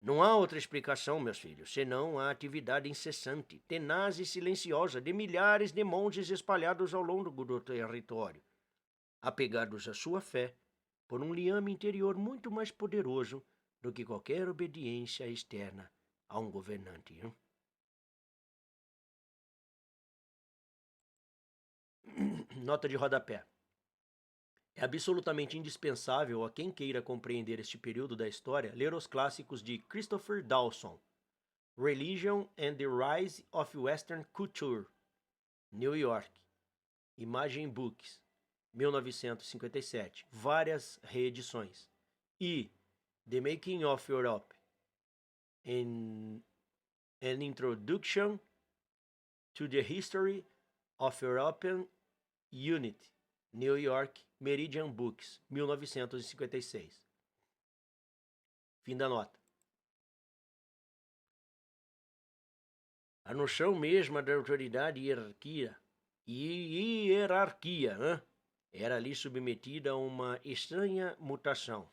Não há outra explicação, meus filhos, senão a atividade incessante, tenaz e silenciosa de milhares de monges espalhados ao longo do território, apegados à sua fé por um liame interior muito mais poderoso do que qualquer obediência externa a um governante. Nota de rodapé. É absolutamente indispensável a quem queira compreender este período da história ler os clássicos de Christopher Dawson, Religion and the Rise of Western Culture, New York, Imagine Books, 1957, várias reedições, e The Making of Europe, An Introduction to the History of European Unity, New York, Meridian Books, 1956. Fim da nota. A noção mesma da autoridade e hierarquia era ali submetida a uma estranha mutação.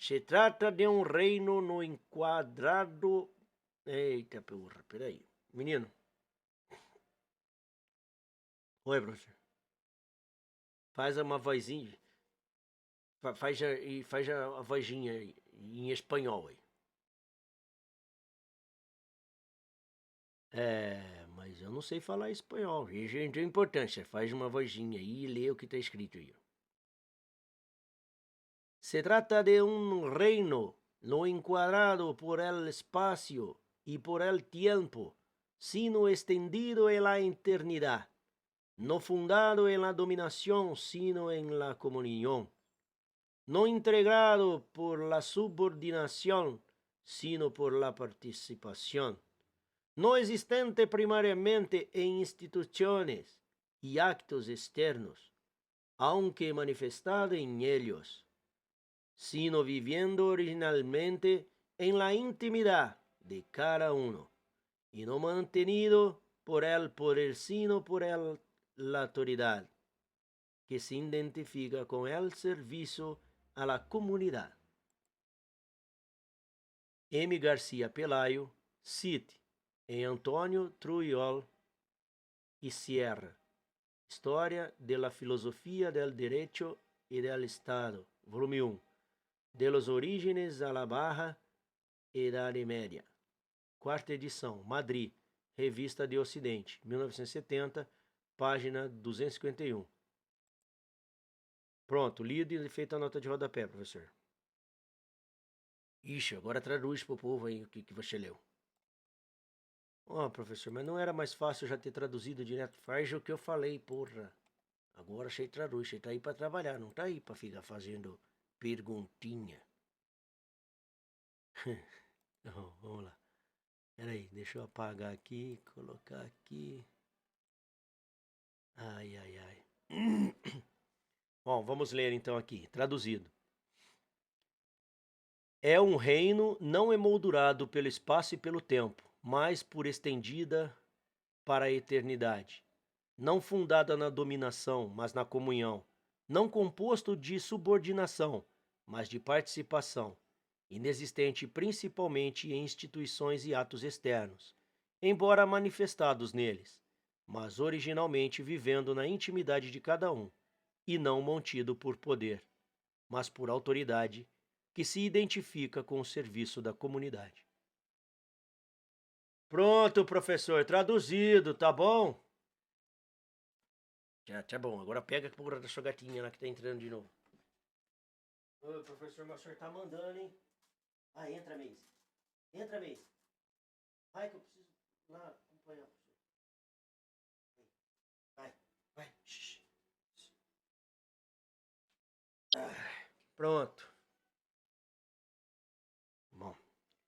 Se trata de um reino no enquadrado... Eita porra, peraí. Menino. Oi, professor. Faz uma vozinha. Faz a vozinha em espanhol aí. Mas eu não sei falar espanhol. Isso não tem importância. Faz uma vozinha aí e lê o que tá escrito aí. Se trata de un reino no encuadrado por el espacio y por el tiempo, sino extendido en la eternidad, no fundado en la dominación, sino en la comunión, no integrado por la subordinación, sino por la participación, no existente primariamente en instituciones y actos externos, aunque manifestado en ellos, sino viviendo originalmente en la intimidad de cada uno, y no mantenido por el poder, sino por la autoridad, que se identifica con el servicio a la comunidad. M. García Pelayo, cite em Antônio Trujillo y Sierra, História de la Filosofía del Derecho y del Estado, volume 1, de los orígenes a la Baja Idade Média. Quarta edição, Madrid, Revista de Ocidente, 1970, página 251. Pronto, lido e feita a nota de rodapé, professor. Ixi, agora traduz pro povo aí o que você leu. Professor, mas não era mais fácil já ter traduzido direto? Faz o que eu falei, porra. Agora você traduz, você tá aí pra trabalhar, não tá aí pra ficar fazendo perguntinha. Não, vamos lá. Peraí, deixa eu apagar aqui, colocar aqui. Ai. Bom, vamos ler então aqui, traduzido. É um reino não emoldurado pelo espaço e pelo tempo, mas por estendida para a eternidade. Não fundada na dominação, mas na comunhão. Não composto de subordinação, mas de participação. Inexistente principalmente em instituições e atos externos, embora manifestados neles, mas originalmente vivendo na intimidade de cada um, e não mantido por poder, mas por autoridade, que se identifica com o serviço da comunidade. Pronto, professor, traduzido, tá bom? Já tá bom, agora pega a porra da sua gatinha lá que tá entrando de novo. Ô, professor, mas o senhor tá mandando, hein? Entra, Mace. Entra, Mace. Vai que eu preciso lá acompanhar você. Vai. Pronto. Bom,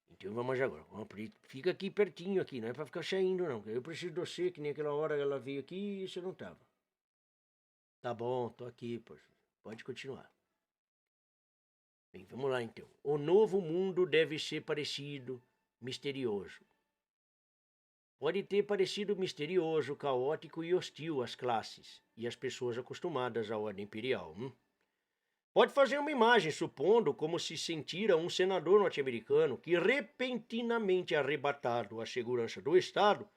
então vamos agora. Fica aqui pertinho aqui, não é pra ficar saindo não. Eu preciso de você, que nem aquela hora que ela veio aqui e você não tava. Tá bom, tô aqui, poxa. Pode continuar. Bem, vamos lá então. O novo mundo deve ser parecido, misterioso. Pode ter parecido misterioso, caótico e hostil às classes e às pessoas acostumadas à ordem imperial. Pode fazer uma imagem, supondo como se sentira um senador norte-americano que, repentinamente arrebatado à segurança do Estado,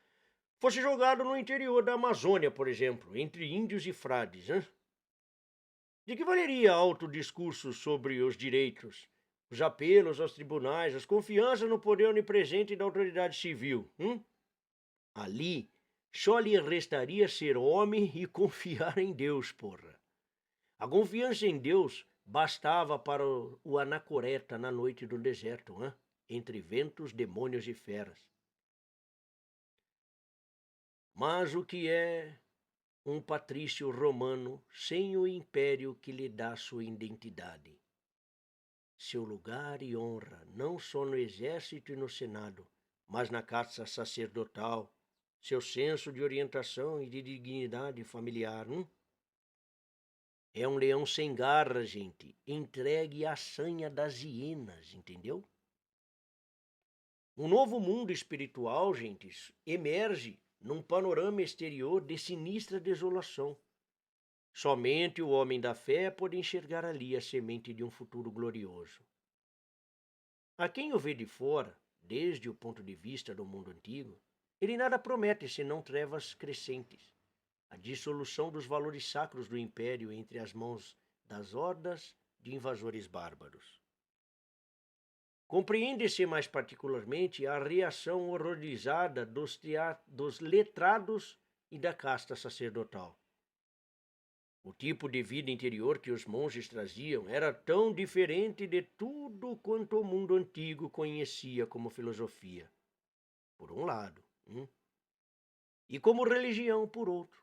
fosse jogado no interior da Amazônia, por exemplo, entre índios e frades. De que valeria alto discurso sobre os direitos, os apelos aos tribunais, as confianças no poder onipresente da autoridade civil? Ali, só lhe restaria ser homem e confiar em Deus, porra. A confiança em Deus bastava para o anacoreta na noite do deserto, entre ventos, demônios e feras. Mas o que é um patrício romano sem o império que lhe dá sua identidade? Seu lugar e honra, não só no exército e no senado, mas na caça sacerdotal, seu senso de orientação e de dignidade familiar. É um leão sem garra, gente, entregue à sanha das hienas, entendeu? Um novo mundo espiritual, gente, emerge num panorama exterior de sinistra desolação. Somente o homem da fé pode enxergar ali a semente de um futuro glorioso. A quem o vê de fora, desde o ponto de vista do mundo antigo, ele nada promete senão trevas crescentes, a dissolução dos valores sacros do império entre as mãos das hordas de invasores bárbaros. Compreende-se mais particularmente a reação horrorizada dos letrados e da casta sacerdotal. O tipo de vida interior que os monges traziam era tão diferente de tudo quanto o mundo antigo conhecia como filosofia, por um lado, e como religião, por outro,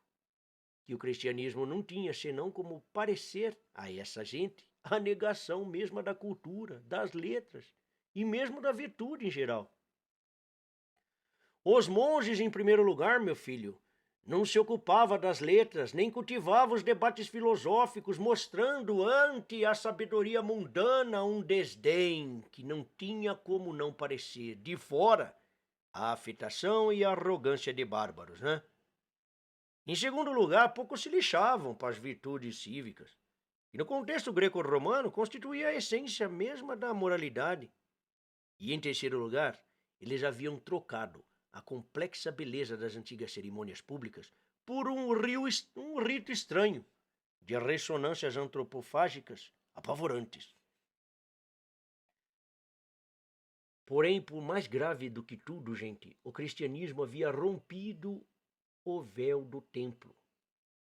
que o cristianismo não tinha senão como parecer a essa gente a negação mesma da cultura, das letras e mesmo da virtude em geral. Os monges, em primeiro lugar, meu filho, não se ocupava das letras, nem cultivava os debates filosóficos, mostrando ante a sabedoria mundana um desdém que não tinha como não parecer, de fora, a afetação e a arrogância de bárbaros, né? Em segundo lugar, pouco se lixavam para as virtudes cívicas, e no contexto greco-romano constituía a essência mesma da moralidade. E em terceiro lugar, eles haviam trocado a complexa beleza das antigas cerimônias públicas por um rito estranho, de ressonâncias antropofágicas apavorantes. Porém, por mais grave do que tudo, gente, o cristianismo havia rompido o véu do templo.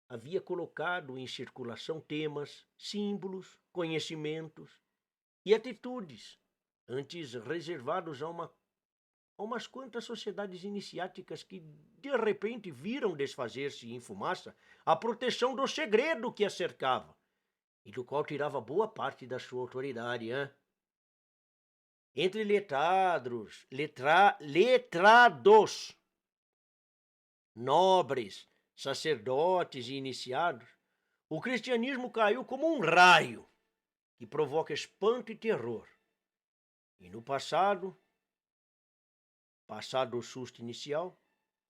Havia colocado em circulação temas, símbolos, conhecimentos e atitudes, antes reservados a umas quantas sociedades iniciáticas que, de repente, viram desfazer-se em fumaça a proteção do segredo que a cercava e do qual tirava boa parte da sua autoridade. Entre letrados, nobres, sacerdotes e iniciados, o cristianismo caiu como um raio que provoca espanto e terror. E no passado o susto inicial,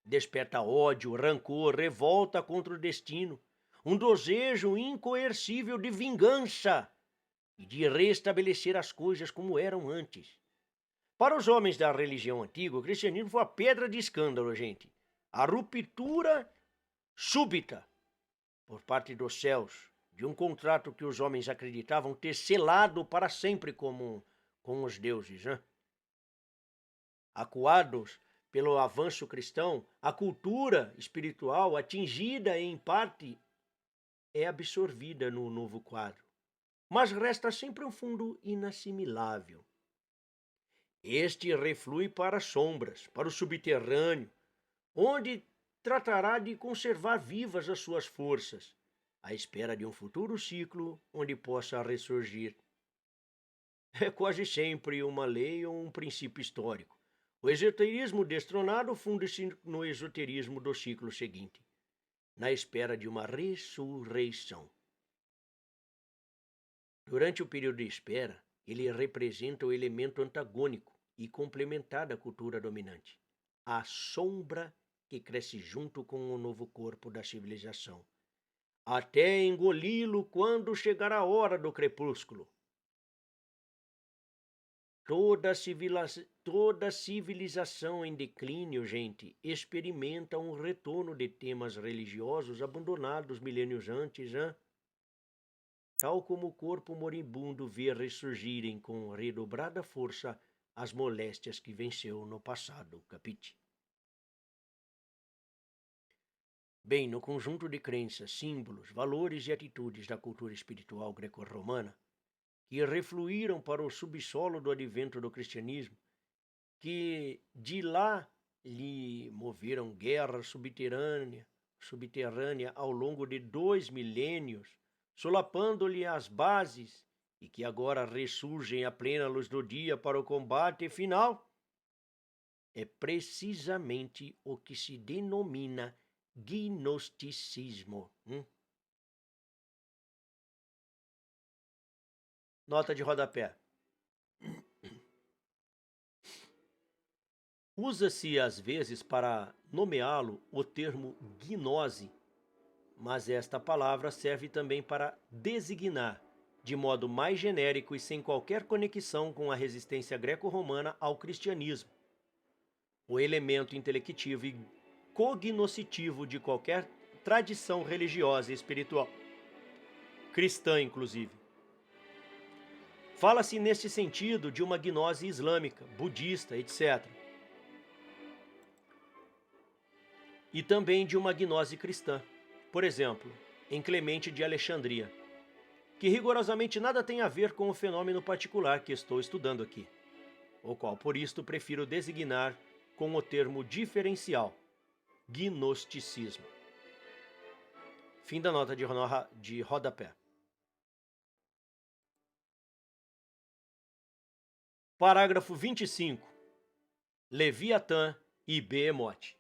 desperta ódio, rancor, revolta contra o destino, um desejo incoercível de vingança e de restabelecer as coisas como eram antes. Para os homens da religião antiga, o cristianismo foi a pedra de escândalo, gente. A ruptura súbita, por parte dos céus, de um contrato que os homens acreditavam ter selado para sempre com os deuses, né? Acuados pelo avanço cristão, a cultura espiritual, atingida em parte, é absorvida no novo quadro. Mas resta sempre um fundo inassimilável. Este reflui para as sombras, para o subterrâneo, onde tratará de conservar vivas as suas forças, à espera de um futuro ciclo onde possa ressurgir. É quase sempre uma lei ou um princípio histórico. O esoterismo destronado funde-se no esoterismo do ciclo seguinte, na espera de uma ressurreição. Durante o período de espera, ele representa o elemento antagônico e complementar da cultura dominante, a sombra que cresce junto com o novo corpo da civilização, até engoli-lo quando chegar a hora do crepúsculo. Toda civilização em declínio, gente, experimenta um retorno de temas religiosos abandonados milênios antes, tal como o corpo moribundo vê ressurgirem com redobrada força as moléstias que venceu no passado, capite? Bem, no conjunto de crenças, símbolos, valores e atitudes da cultura espiritual greco-romana, que refluíram para o subsolo do advento do cristianismo, que de lá lhe moveram guerra subterrânea ao longo de 2 milênios, solapando-lhe as bases e que agora ressurgem à plena luz do dia para o combate final, é precisamente o que se denomina gnosticismo. Nota de rodapé. Usa-se às vezes para nomeá-lo o termo gnose, mas esta palavra serve também para designar de modo mais genérico e sem qualquer conexão com a resistência greco-romana ao cristianismo. O elemento intelectivo e cognoscitivo de qualquer tradição religiosa e espiritual, cristã inclusive. Fala-se neste sentido de uma gnose islâmica, budista, etc. E também de uma gnose cristã, por exemplo, em Clemente de Alexandria, que rigorosamente nada tem a ver com o fenômeno particular que estou estudando aqui, o qual por isto prefiro designar com o termo diferencial, gnosticismo. Fim da nota de rodapé. Parágrafo 25. Leviatã e Behemoth.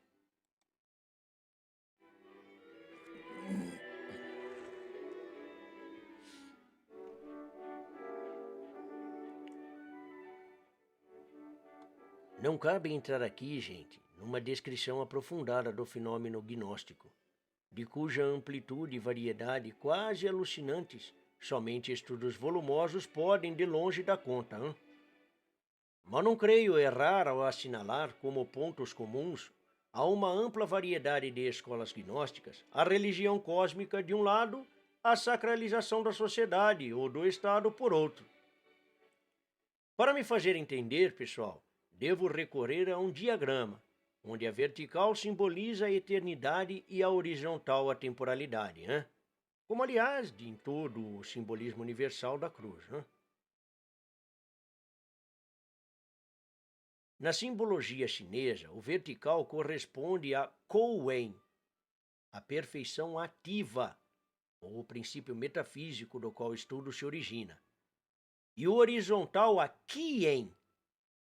Não cabe entrar aqui, gente, numa descrição aprofundada do fenômeno gnóstico, de cuja amplitude e variedade quase alucinantes somente estudos volumosos podem de longe dar conta. Mas não creio errar ao assinalar como pontos comuns a uma ampla variedade de escolas gnósticas a religião cósmica de um lado, a sacralização da sociedade ou do Estado por outro. Para me fazer entender, pessoal, devo recorrer a um diagrama, onde a vertical simboliza a eternidade e a horizontal a temporalidade, como aliás em todo o simbolismo universal da cruz. Na simbologia chinesa, o vertical corresponde a Kou-Wen, a perfeição ativa, ou o princípio metafísico do qual o estudo se origina, e o horizontal a Qi-En,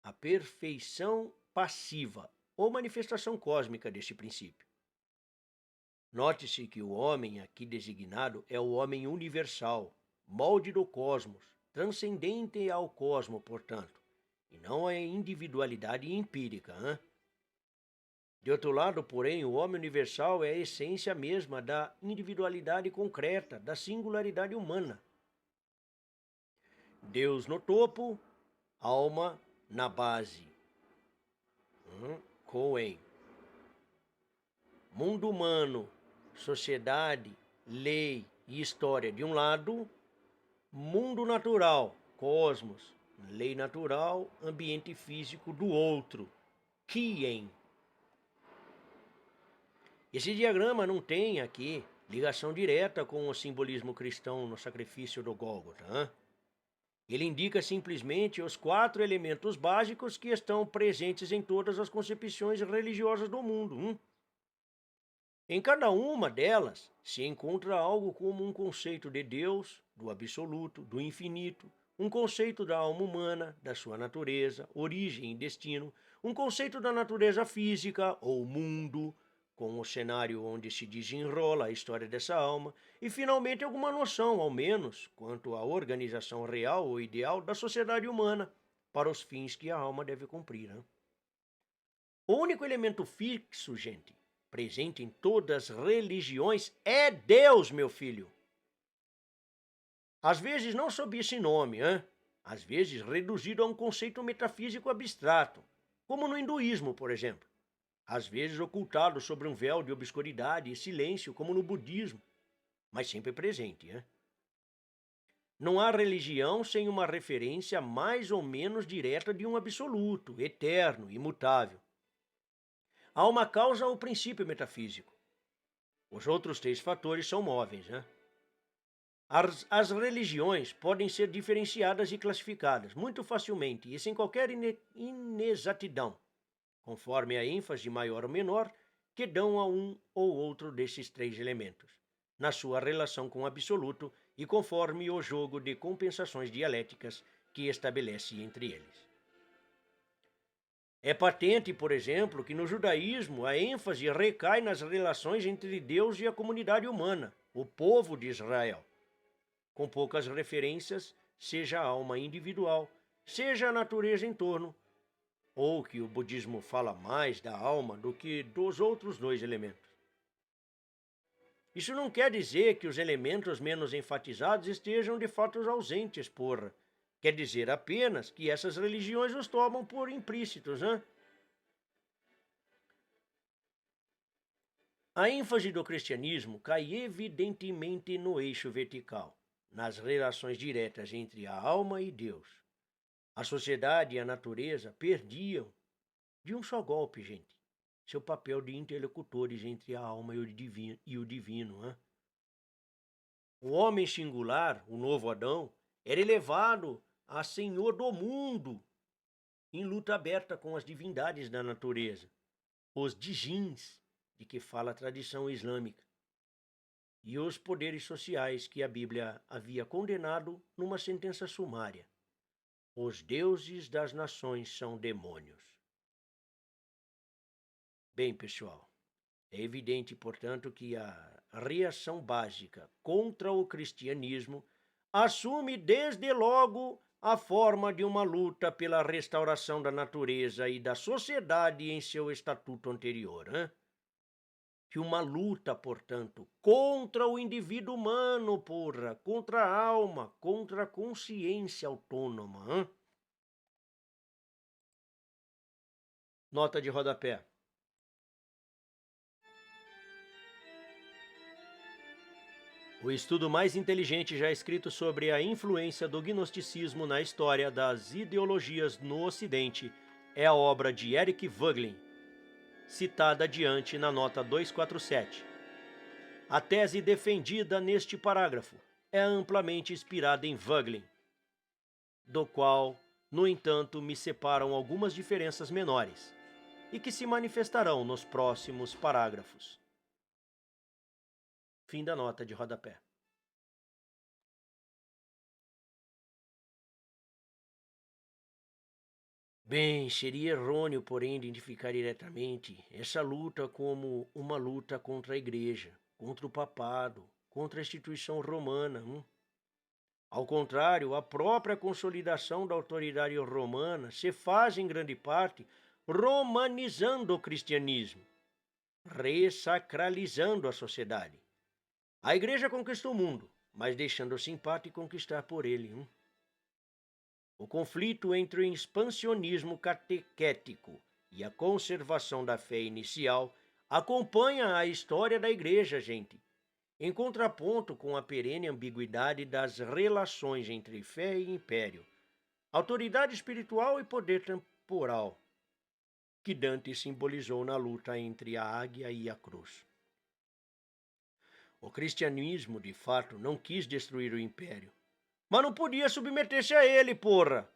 a perfeição passiva, ou manifestação cósmica deste princípio. Note-se que o homem aqui designado é o homem universal, molde do cosmos, transcendente ao cosmo, portanto, e não a individualidade empírica. De outro lado, porém, o homem universal é a essência mesma da individualidade concreta, da singularidade humana. Deus no topo, alma na base. Cohen. Mundo humano, sociedade, lei e história de um lado, mundo natural, cosmos, lei natural, ambiente físico do outro, Qi-En. Esse diagrama não tem aqui ligação direta com o simbolismo cristão no sacrifício do Gólgota. Ele indica simplesmente os 4 elementos básicos que estão presentes em todas as concepções religiosas do mundo. Em cada uma delas se encontra algo como um conceito de Deus, do absoluto, do infinito, um conceito da alma humana, da sua natureza, origem e destino, um conceito da natureza física ou mundo, com o cenário onde se desenrola a história dessa alma, e finalmente alguma noção, ao menos, quanto à organização real ou ideal da sociedade humana, para os fins que a alma deve cumprir. O único elemento fixo, gente, presente em todas as religiões, é Deus, meu filho. Às vezes não sob esse nome, às vezes reduzido a um conceito metafísico abstrato, como no hinduísmo, por exemplo. Às vezes ocultado sobre um véu de obscuridade e silêncio, como no budismo, mas sempre presente. Não há religião sem uma referência mais ou menos direta de um absoluto, eterno, imutável. Há uma causa ao princípio metafísico. Os outros 3 fatores são móveis. As religiões podem ser diferenciadas e classificadas muito facilmente e sem qualquer inexatidão, conforme a ênfase maior ou menor que dão a um ou outro desses 3 elementos, na sua relação com o absoluto e conforme o jogo de compensações dialéticas que estabelece entre eles. É patente, por exemplo, que no judaísmo a ênfase recai nas relações entre Deus e a comunidade humana, o povo de Israel, com poucas referências, seja a alma individual, seja a natureza em torno, ou que o budismo fala mais da alma do que dos outros 2 elementos. Isso não quer dizer que os elementos menos enfatizados estejam de fato ausentes, porra. Quer dizer apenas que essas religiões os tomam por implícitos, né? A ênfase do cristianismo cai evidentemente no eixo vertical, nas relações diretas entre a alma e Deus. A sociedade e a natureza perdiam, de um só golpe, gente, seu papel de interlocutores entre a alma e o divino. Né? O homem singular, o novo Adão, era elevado a senhor do mundo, em luta aberta com as divindades da natureza, os djinns, de que fala a tradição islâmica, e os poderes sociais que a Bíblia havia condenado numa sentença sumária. Os deuses das nações são demônios. Bem, pessoal, é evidente, portanto, que a reação básica contra o cristianismo assume desde logo a forma de uma luta pela restauração da natureza e da sociedade em seu estatuto anterior. Hein? Que uma luta, portanto, contra o indivíduo humano, porra, contra a alma, contra a consciência autônoma. Hein? Nota de rodapé. O estudo mais inteligente já escrito sobre a influência do gnosticismo na história das ideologias no Ocidente é a obra de Eric Voegelin, citada adiante na nota 247. A tese defendida neste parágrafo é amplamente inspirada em Voegelin, do qual, no entanto, me separam algumas diferenças menores, e que se manifestarão nos próximos parágrafos. Fim da nota de rodapé. Bem, seria errôneo, porém, identificar diretamente essa luta como uma luta contra a Igreja, contra o papado, contra a instituição romana. Ao contrário, a própria consolidação da autoridade romana se faz, em grande parte, romanizando o cristianismo, ressacralizando a sociedade. A Igreja conquistou o mundo, mas deixando-se em parte conquistar por ele. O conflito entre o expansionismo catequético e a conservação da fé inicial acompanha a história da Igreja, gente, em contraponto com a perene ambiguidade das relações entre fé e império, autoridade espiritual e poder temporal, que Dante simbolizou na luta entre a águia e a cruz. O cristianismo, de fato, não quis destruir o império, mas não podia submeter-se a ele, porra!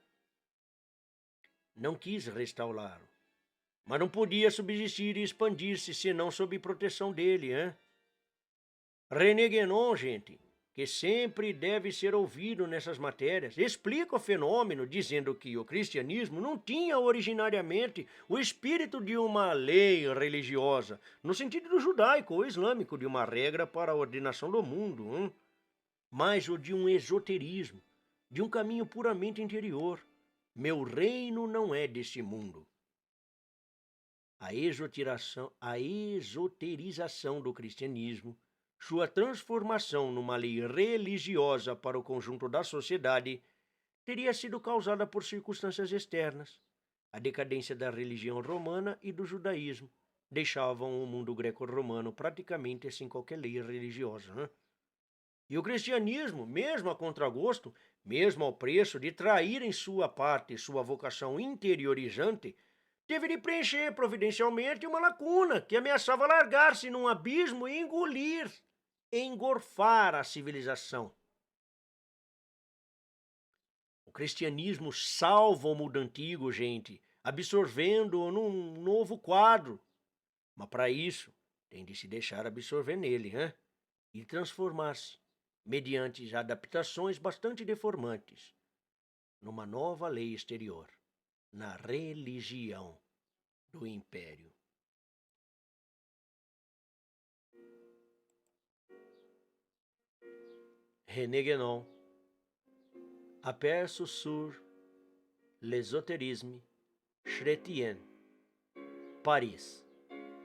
Não quis restaurá-lo, mas não podia subsistir e expandir-se senão sob proteção dele, hein? René Guénon, gente, que sempre deve ser ouvido nessas matérias, explica o fenômeno dizendo que o cristianismo não tinha originariamente o espírito de uma lei religiosa, no sentido do judaico ou islâmico, de uma regra para a ordenação do mundo, mas o de um esoterismo, de um caminho puramente interior. Meu reino não é deste mundo. A esoterização do cristianismo, sua transformação numa lei religiosa para o conjunto da sociedade, teria sido causada por circunstâncias externas. A decadência da religião romana e do judaísmo deixavam o mundo greco-romano praticamente sem qualquer lei religiosa. E o cristianismo, mesmo a contragosto, mesmo ao preço de trair em sua parte sua vocação interiorizante, teve de preencher providencialmente uma lacuna que ameaçava largar-se num abismo e engorfar a civilização. O cristianismo salva o mundo antigo, gente, absorvendo-o num novo quadro. Mas para isso, tem de se deixar absorver nele, e transformar-se, mediante adaptações bastante deformantes, numa nova lei exterior, na religião do império. René Guénon, Aperçu sur l'ésotérisme chrétien, Paris,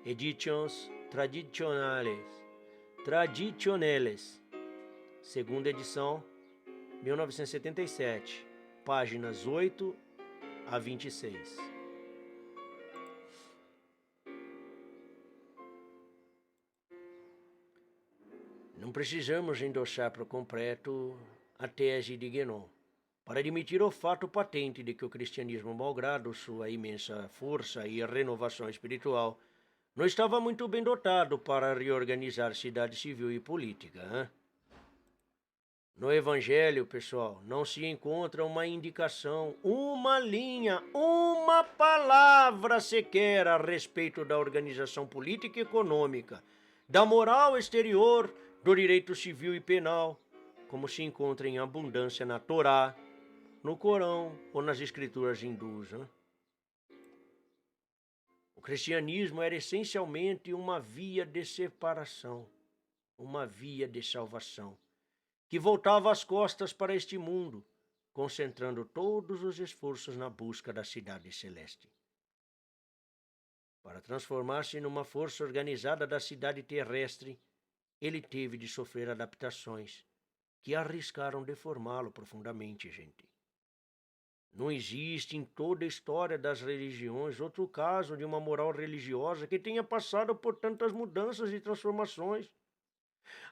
Editions traditionnelles, Traditionales, segunda edição, 1977, páginas 8 a 26. Não precisamos endossar por completo a tese de Guénon para admitir o fato patente de que o cristianismo, malgrado sua imensa força e renovação espiritual, não estava muito bem dotado para reorganizar cidade civil e política. Hein? No Evangelho, pessoal, não se encontra uma indicação, uma linha, uma palavra sequer a respeito da organização política e econômica, da moral exterior, do direito civil e penal, como se encontra em abundância na Torá, no Corão ou nas escrituras hindus. Hein? O cristianismo era essencialmente uma via de separação, uma via de salvação, que voltava as costas para este mundo, concentrando todos os esforços na busca da cidade celeste. Para transformar-se numa força organizada da cidade terrestre, ele teve de sofrer adaptações que arriscaram deformá-lo profundamente, gente. Não existe em toda a história das religiões outro caso de uma moral religiosa que tenha passado por tantas mudanças e transformações.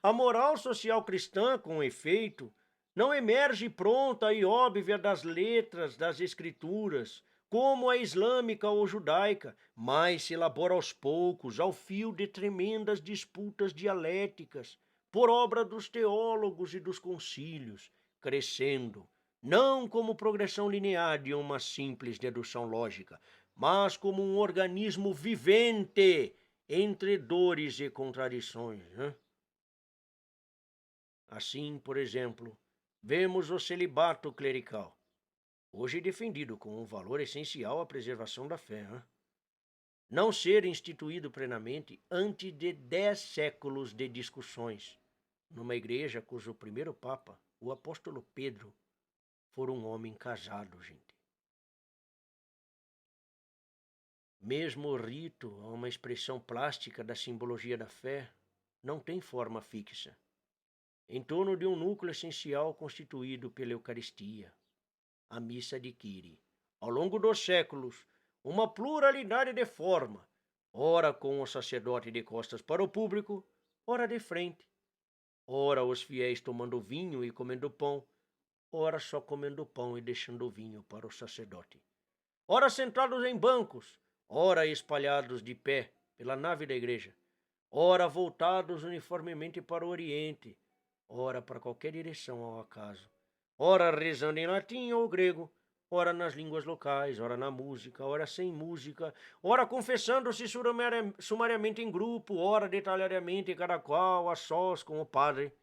A moral social cristã, com efeito, não emerge pronta e óbvia das letras das escrituras, como a islâmica ou judaica, mas se elabora aos poucos, ao fio de tremendas disputas dialéticas, por obra dos teólogos e dos concílios, crescendo, não como progressão linear de uma simples dedução lógica, mas como um organismo vivente entre dores e contradições. Né? Assim, por exemplo, vemos o celibato clerical, hoje defendido como um valor essencial à preservação da fé, não ser instituído plenamente antes de 10 séculos de discussões, numa igreja cujo primeiro papa, o apóstolo Pedro, for um homem casado, gente. Mesmo o rito, uma expressão plástica da simbologia da fé, não tem forma fixa, em torno de um núcleo essencial constituído pela Eucaristia. A missa adquire, ao longo dos séculos, uma pluralidade de forma, ora com o sacerdote de costas para o público, ora de frente, ora os fiéis tomando vinho e comendo pão, ora só comendo pão e deixando o vinho para o sacerdote, ora sentados em bancos, ora espalhados de pé pela nave da igreja, ora voltados uniformemente para o oriente, ora para qualquer direção ao acaso, ora rezando em latim ou grego, ora nas línguas locais, ora na música, ora sem música, ora confessando-se sumariamente em grupo, ora detalhadamente cada qual a sós com o padre,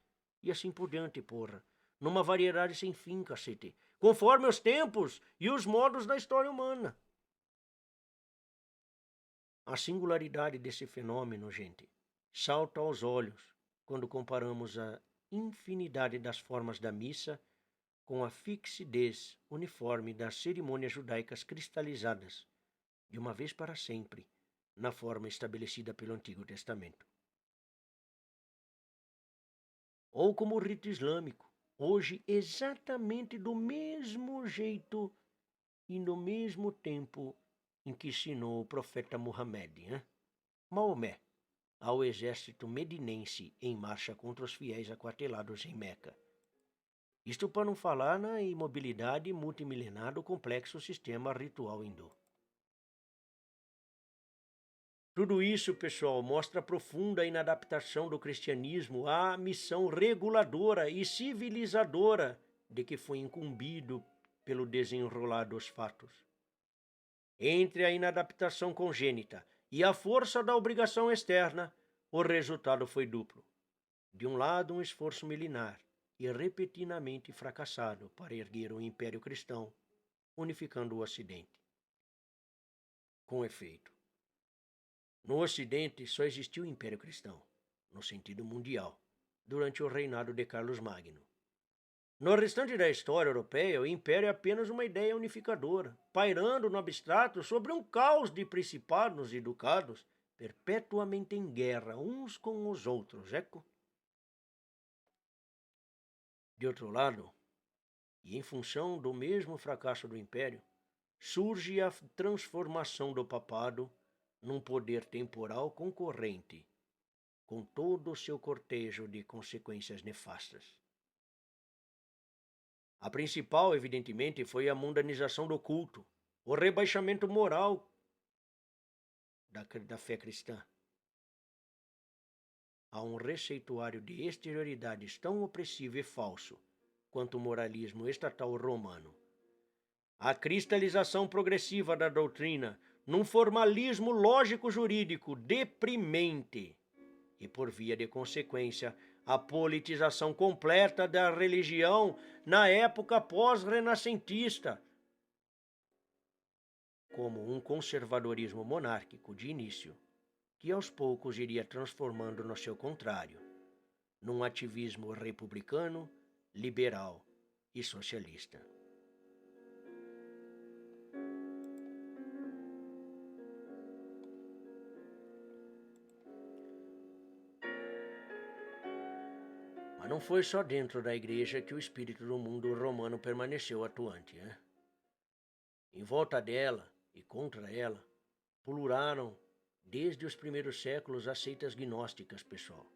e assim por diante, porra, numa variedade sem fim, cacete, conforme os tempos e os modos da história humana. A singularidade desse fenômeno, gente, salta aos olhos quando comparamos a infinidade das formas da missa com a fixidez uniforme das cerimônias judaicas cristalizadas, de uma vez para sempre, na forma estabelecida pelo Antigo Testamento. Ou como o rito islâmico, hoje exatamente do mesmo jeito e no mesmo tempo em que ensinou o profeta Muhammad, Maomé, ao exército medinense em marcha contra os fiéis aquartelados em Meca. Isto para não falar na imobilidade multimilenar do complexo sistema ritual hindu. Tudo isso, pessoal, mostra a profunda inadaptação do cristianismo à missão reguladora e civilizadora de que foi incumbido pelo desenrolar dos fatos. Entre a inadaptação congênita e a força da obrigação externa, o resultado foi duplo. De um lado, um esforço milenar e repentinamente fracassado para erguer o Império Cristão, unificando o Ocidente. Com efeito, no Ocidente só existiu o Império Cristão, no sentido mundial, durante o reinado de Carlos Magno. No restante da história europeia, o império é apenas uma ideia unificadora, pairando no abstrato sobre um caos de principados e ducados, perpetuamente em guerra uns com os outros, eco? De outro lado, e em função do mesmo fracasso do império, surge a transformação do papado num poder temporal concorrente, com todo o seu cortejo de consequências nefastas. A principal, evidentemente, foi a mundanização do culto, o rebaixamento moral da fé cristã. Há um receituário de exterioridades tão opressivo e falso quanto o moralismo estatal romano. A cristalização progressiva da doutrina num formalismo lógico-jurídico deprimente e, por via de consequência, a politização completa da religião na época pós-renascentista, como um conservadorismo monárquico de início, que aos poucos iria transformando no seu contrário, num ativismo republicano, liberal e socialista. Mas não foi só dentro da igreja que o espírito do mundo romano permaneceu atuante, né? Em volta dela e contra ela, pulularam desde os primeiros séculos as seitas gnósticas, pessoal.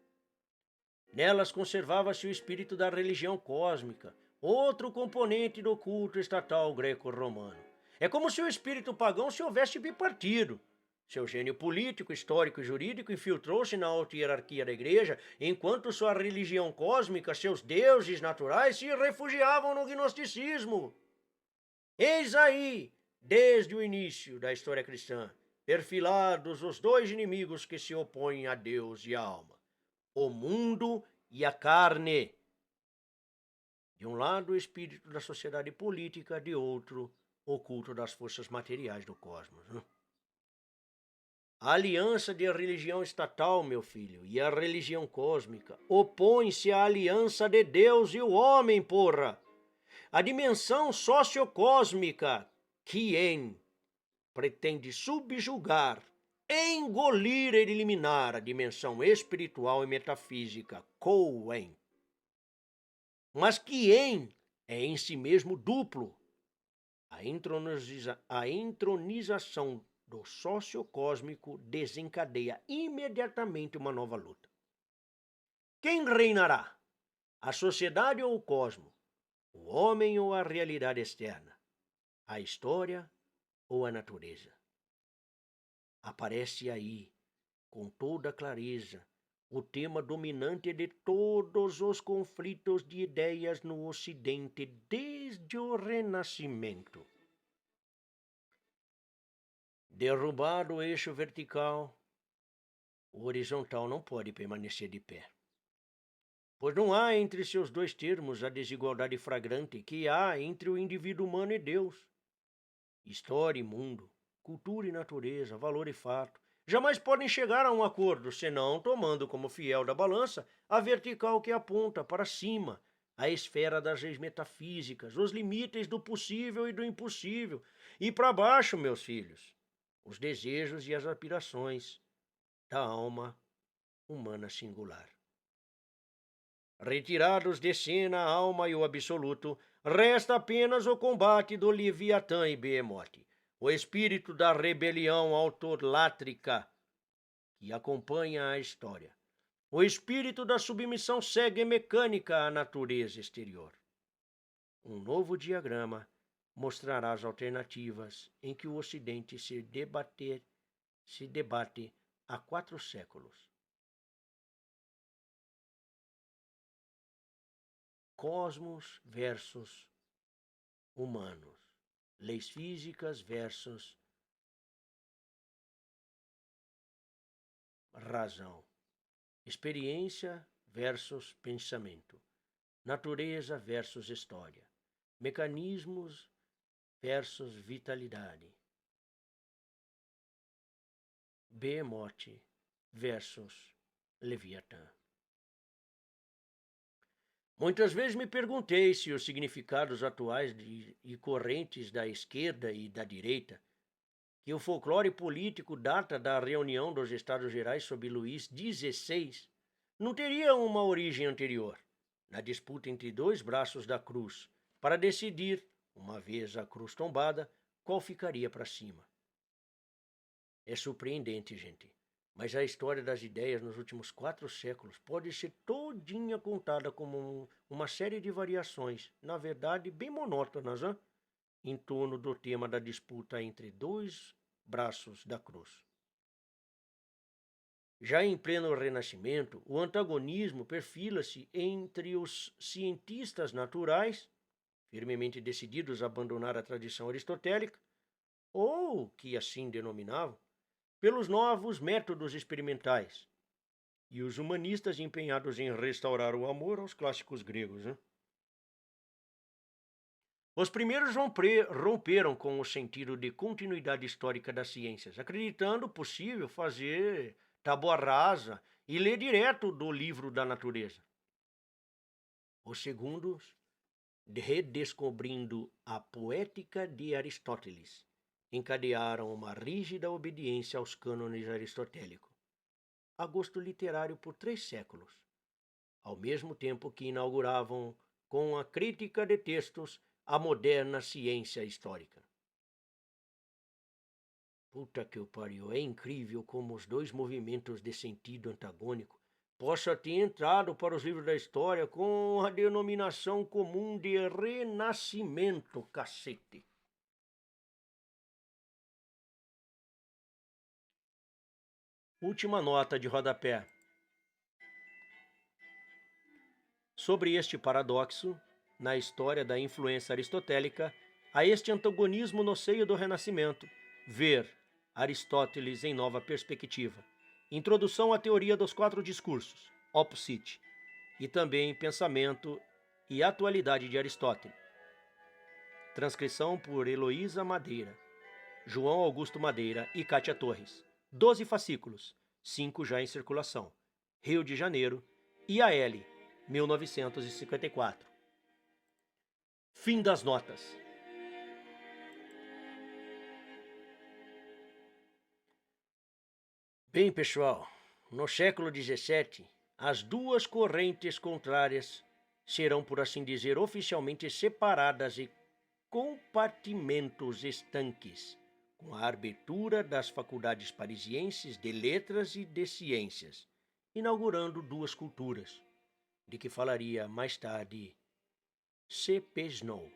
Nelas conservava-se o espírito da religião cósmica, outro componente do culto estatal greco-romano. É como se o espírito pagão se houvesse bipartido. Seu gênio político, histórico e jurídico infiltrou-se na alta hierarquia da igreja, enquanto sua religião cósmica, seus deuses naturais, se refugiavam no gnosticismo. Eis aí, desde o início da história cristã, perfilados os dois inimigos que se opõem a Deus e a alma: o mundo e a carne. De um lado, o espírito da sociedade política, de outro, o culto das forças materiais do cosmos. A aliança de religião estatal, meu filho, e a religião cósmica opõe-se à aliança de Deus e o homem, porra! A dimensão sociocósmica, Quien, pretende subjugar, engolir e eliminar a dimensão espiritual e metafísica, Kouen. Mas Quien é em si mesmo duplo. A entronização do sociocósmico desencadeia imediatamente uma nova luta. Quem reinará? A sociedade ou o cosmo? O homem ou a realidade externa? A história ou a natureza? Aparece aí, com toda clareza, o tema dominante de todos os conflitos de ideias no Ocidente desde o Renascimento. Derrubado o eixo vertical, o horizontal não pode permanecer de pé. Pois não há entre seus dois termos a desigualdade flagrante que há entre o indivíduo humano e Deus. História e mundo, cultura e natureza, valor e fato, jamais podem chegar a um acordo, senão tomando como fiel da balança a vertical que aponta para cima, a esfera das leis metafísicas, os limites do possível e do impossível, e para baixo, meus filhos, os desejos e as aspirações da alma humana singular. Retirados de cena a alma e o absoluto, resta apenas o combate do Leviatã e Behemoth, o espírito da rebelião autolátrica que acompanha a história, o espírito da submissão cega e mecânica à natureza exterior. Um novo diagrama mostrará as alternativas em que o Ocidente se debate há 4 séculos. Cosmos versus humanos. Leis físicas versus razão. Experiência versus pensamento. Natureza versus história. Mecanismos versus vitalidade. Behemoth versus Leviatã. Muitas vezes me perguntei se os significados atuais e correntes da esquerda e da direita, que o folclore político data da reunião dos Estados Gerais sob Luís XVI, não teriam uma origem anterior. na disputa entre dois braços da cruz, para decidir, uma vez a cruz tombada, qual ficaria para cima. É surpreendente, gente, mas a história das ideias nos últimos 4 séculos pode ser todinha contada como uma série de variações, na verdade bem monótonas, em torno do tema da disputa entre dois braços da cruz. Já em pleno Renascimento, o antagonismo perfila-se entre os cientistas naturais, firmemente decididos a abandonar a tradição aristotélica, ou que assim denominavam, pelos novos métodos experimentais, e os humanistas empenhados em restaurar o amor aos clássicos gregos. Os primeiros romperam com o sentido de continuidade histórica das ciências, acreditando possível fazer tábua rasa e ler direto do livro da natureza. Os segundos, redescobrindo a poética de Aristóteles, encadearam uma rígida obediência aos cânones aristotélicos, a gosto literário por 3 séculos, ao mesmo tempo que inauguravam, com a crítica de textos, a moderna ciência histórica. Puta que o pariu, é incrível como os dois movimentos de sentido antagônico possam ter entrado para os livros da história com a denominação comum de Renascimento, cacete. Última nota de rodapé. Sobre este paradoxo, na história da influência aristotélica, há este antagonismo no seio do Renascimento. Ver Aristóteles em nova perspectiva. Introdução à teoria dos 4 discursos, Opus City, e também Pensamento e Atualidade de Aristóteles. Transcrição por Heloísa Madeira, João Augusto Madeira e Cátia Torres. 12 fascículos, 5 já em circulação. Rio de Janeiro, IAL, 1954. Fim das notas. Bem, pessoal, no século XVII, as duas correntes contrárias serão, por assim dizer, oficialmente separadas em compartimentos estanques, com a abertura das faculdades parisienses de letras e de ciências, inaugurando 2 culturas, de que falaria mais tarde C.P. Snow.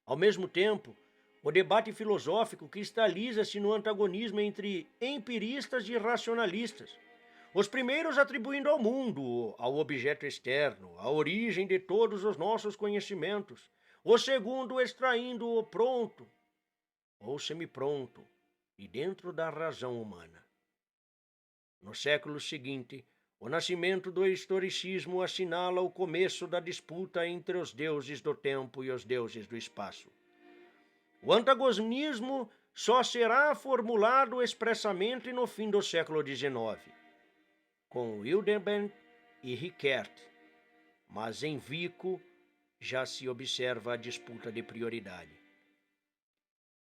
Ao mesmo tempo, o debate filosófico cristaliza-se no antagonismo entre empiristas e racionalistas, os primeiros atribuindo ao mundo, ao objeto externo, a origem de todos os nossos conhecimentos, o segundo extraindo o pronto ou semipronto de dentro da razão humana. No século seguinte, o nascimento do historicismo assinala o começo da disputa entre os deuses do tempo e os deuses do espaço. O antagonismo só será formulado expressamente no fim do século XIX, com Hildebrand e Rickert, mas em Vico já se observa a disputa de prioridade.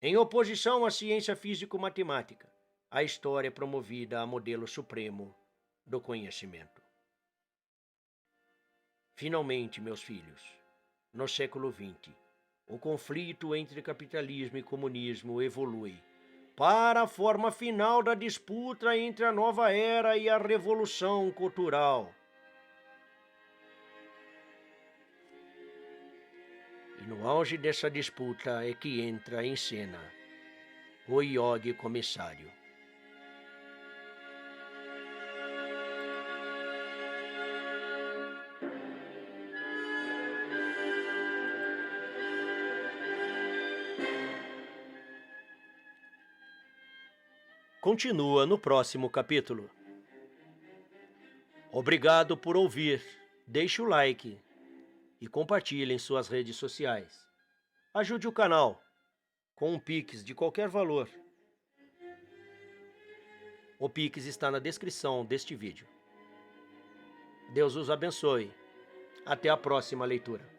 Em oposição à ciência físico-matemática, a história é promovida a modelo supremo do conhecimento. Finalmente, meus filhos, no século XX, o conflito entre capitalismo e comunismo evolui para a forma final da disputa entre a nova era e a revolução cultural. E no auge dessa disputa é que entra em cena o Yogi Comissário. Continua no próximo capítulo. Obrigado por ouvir. Deixe o like e compartilhe em suas redes sociais. Ajude o canal com um Pix de qualquer valor. O Pix está na descrição deste vídeo. Deus os abençoe. Até a próxima leitura.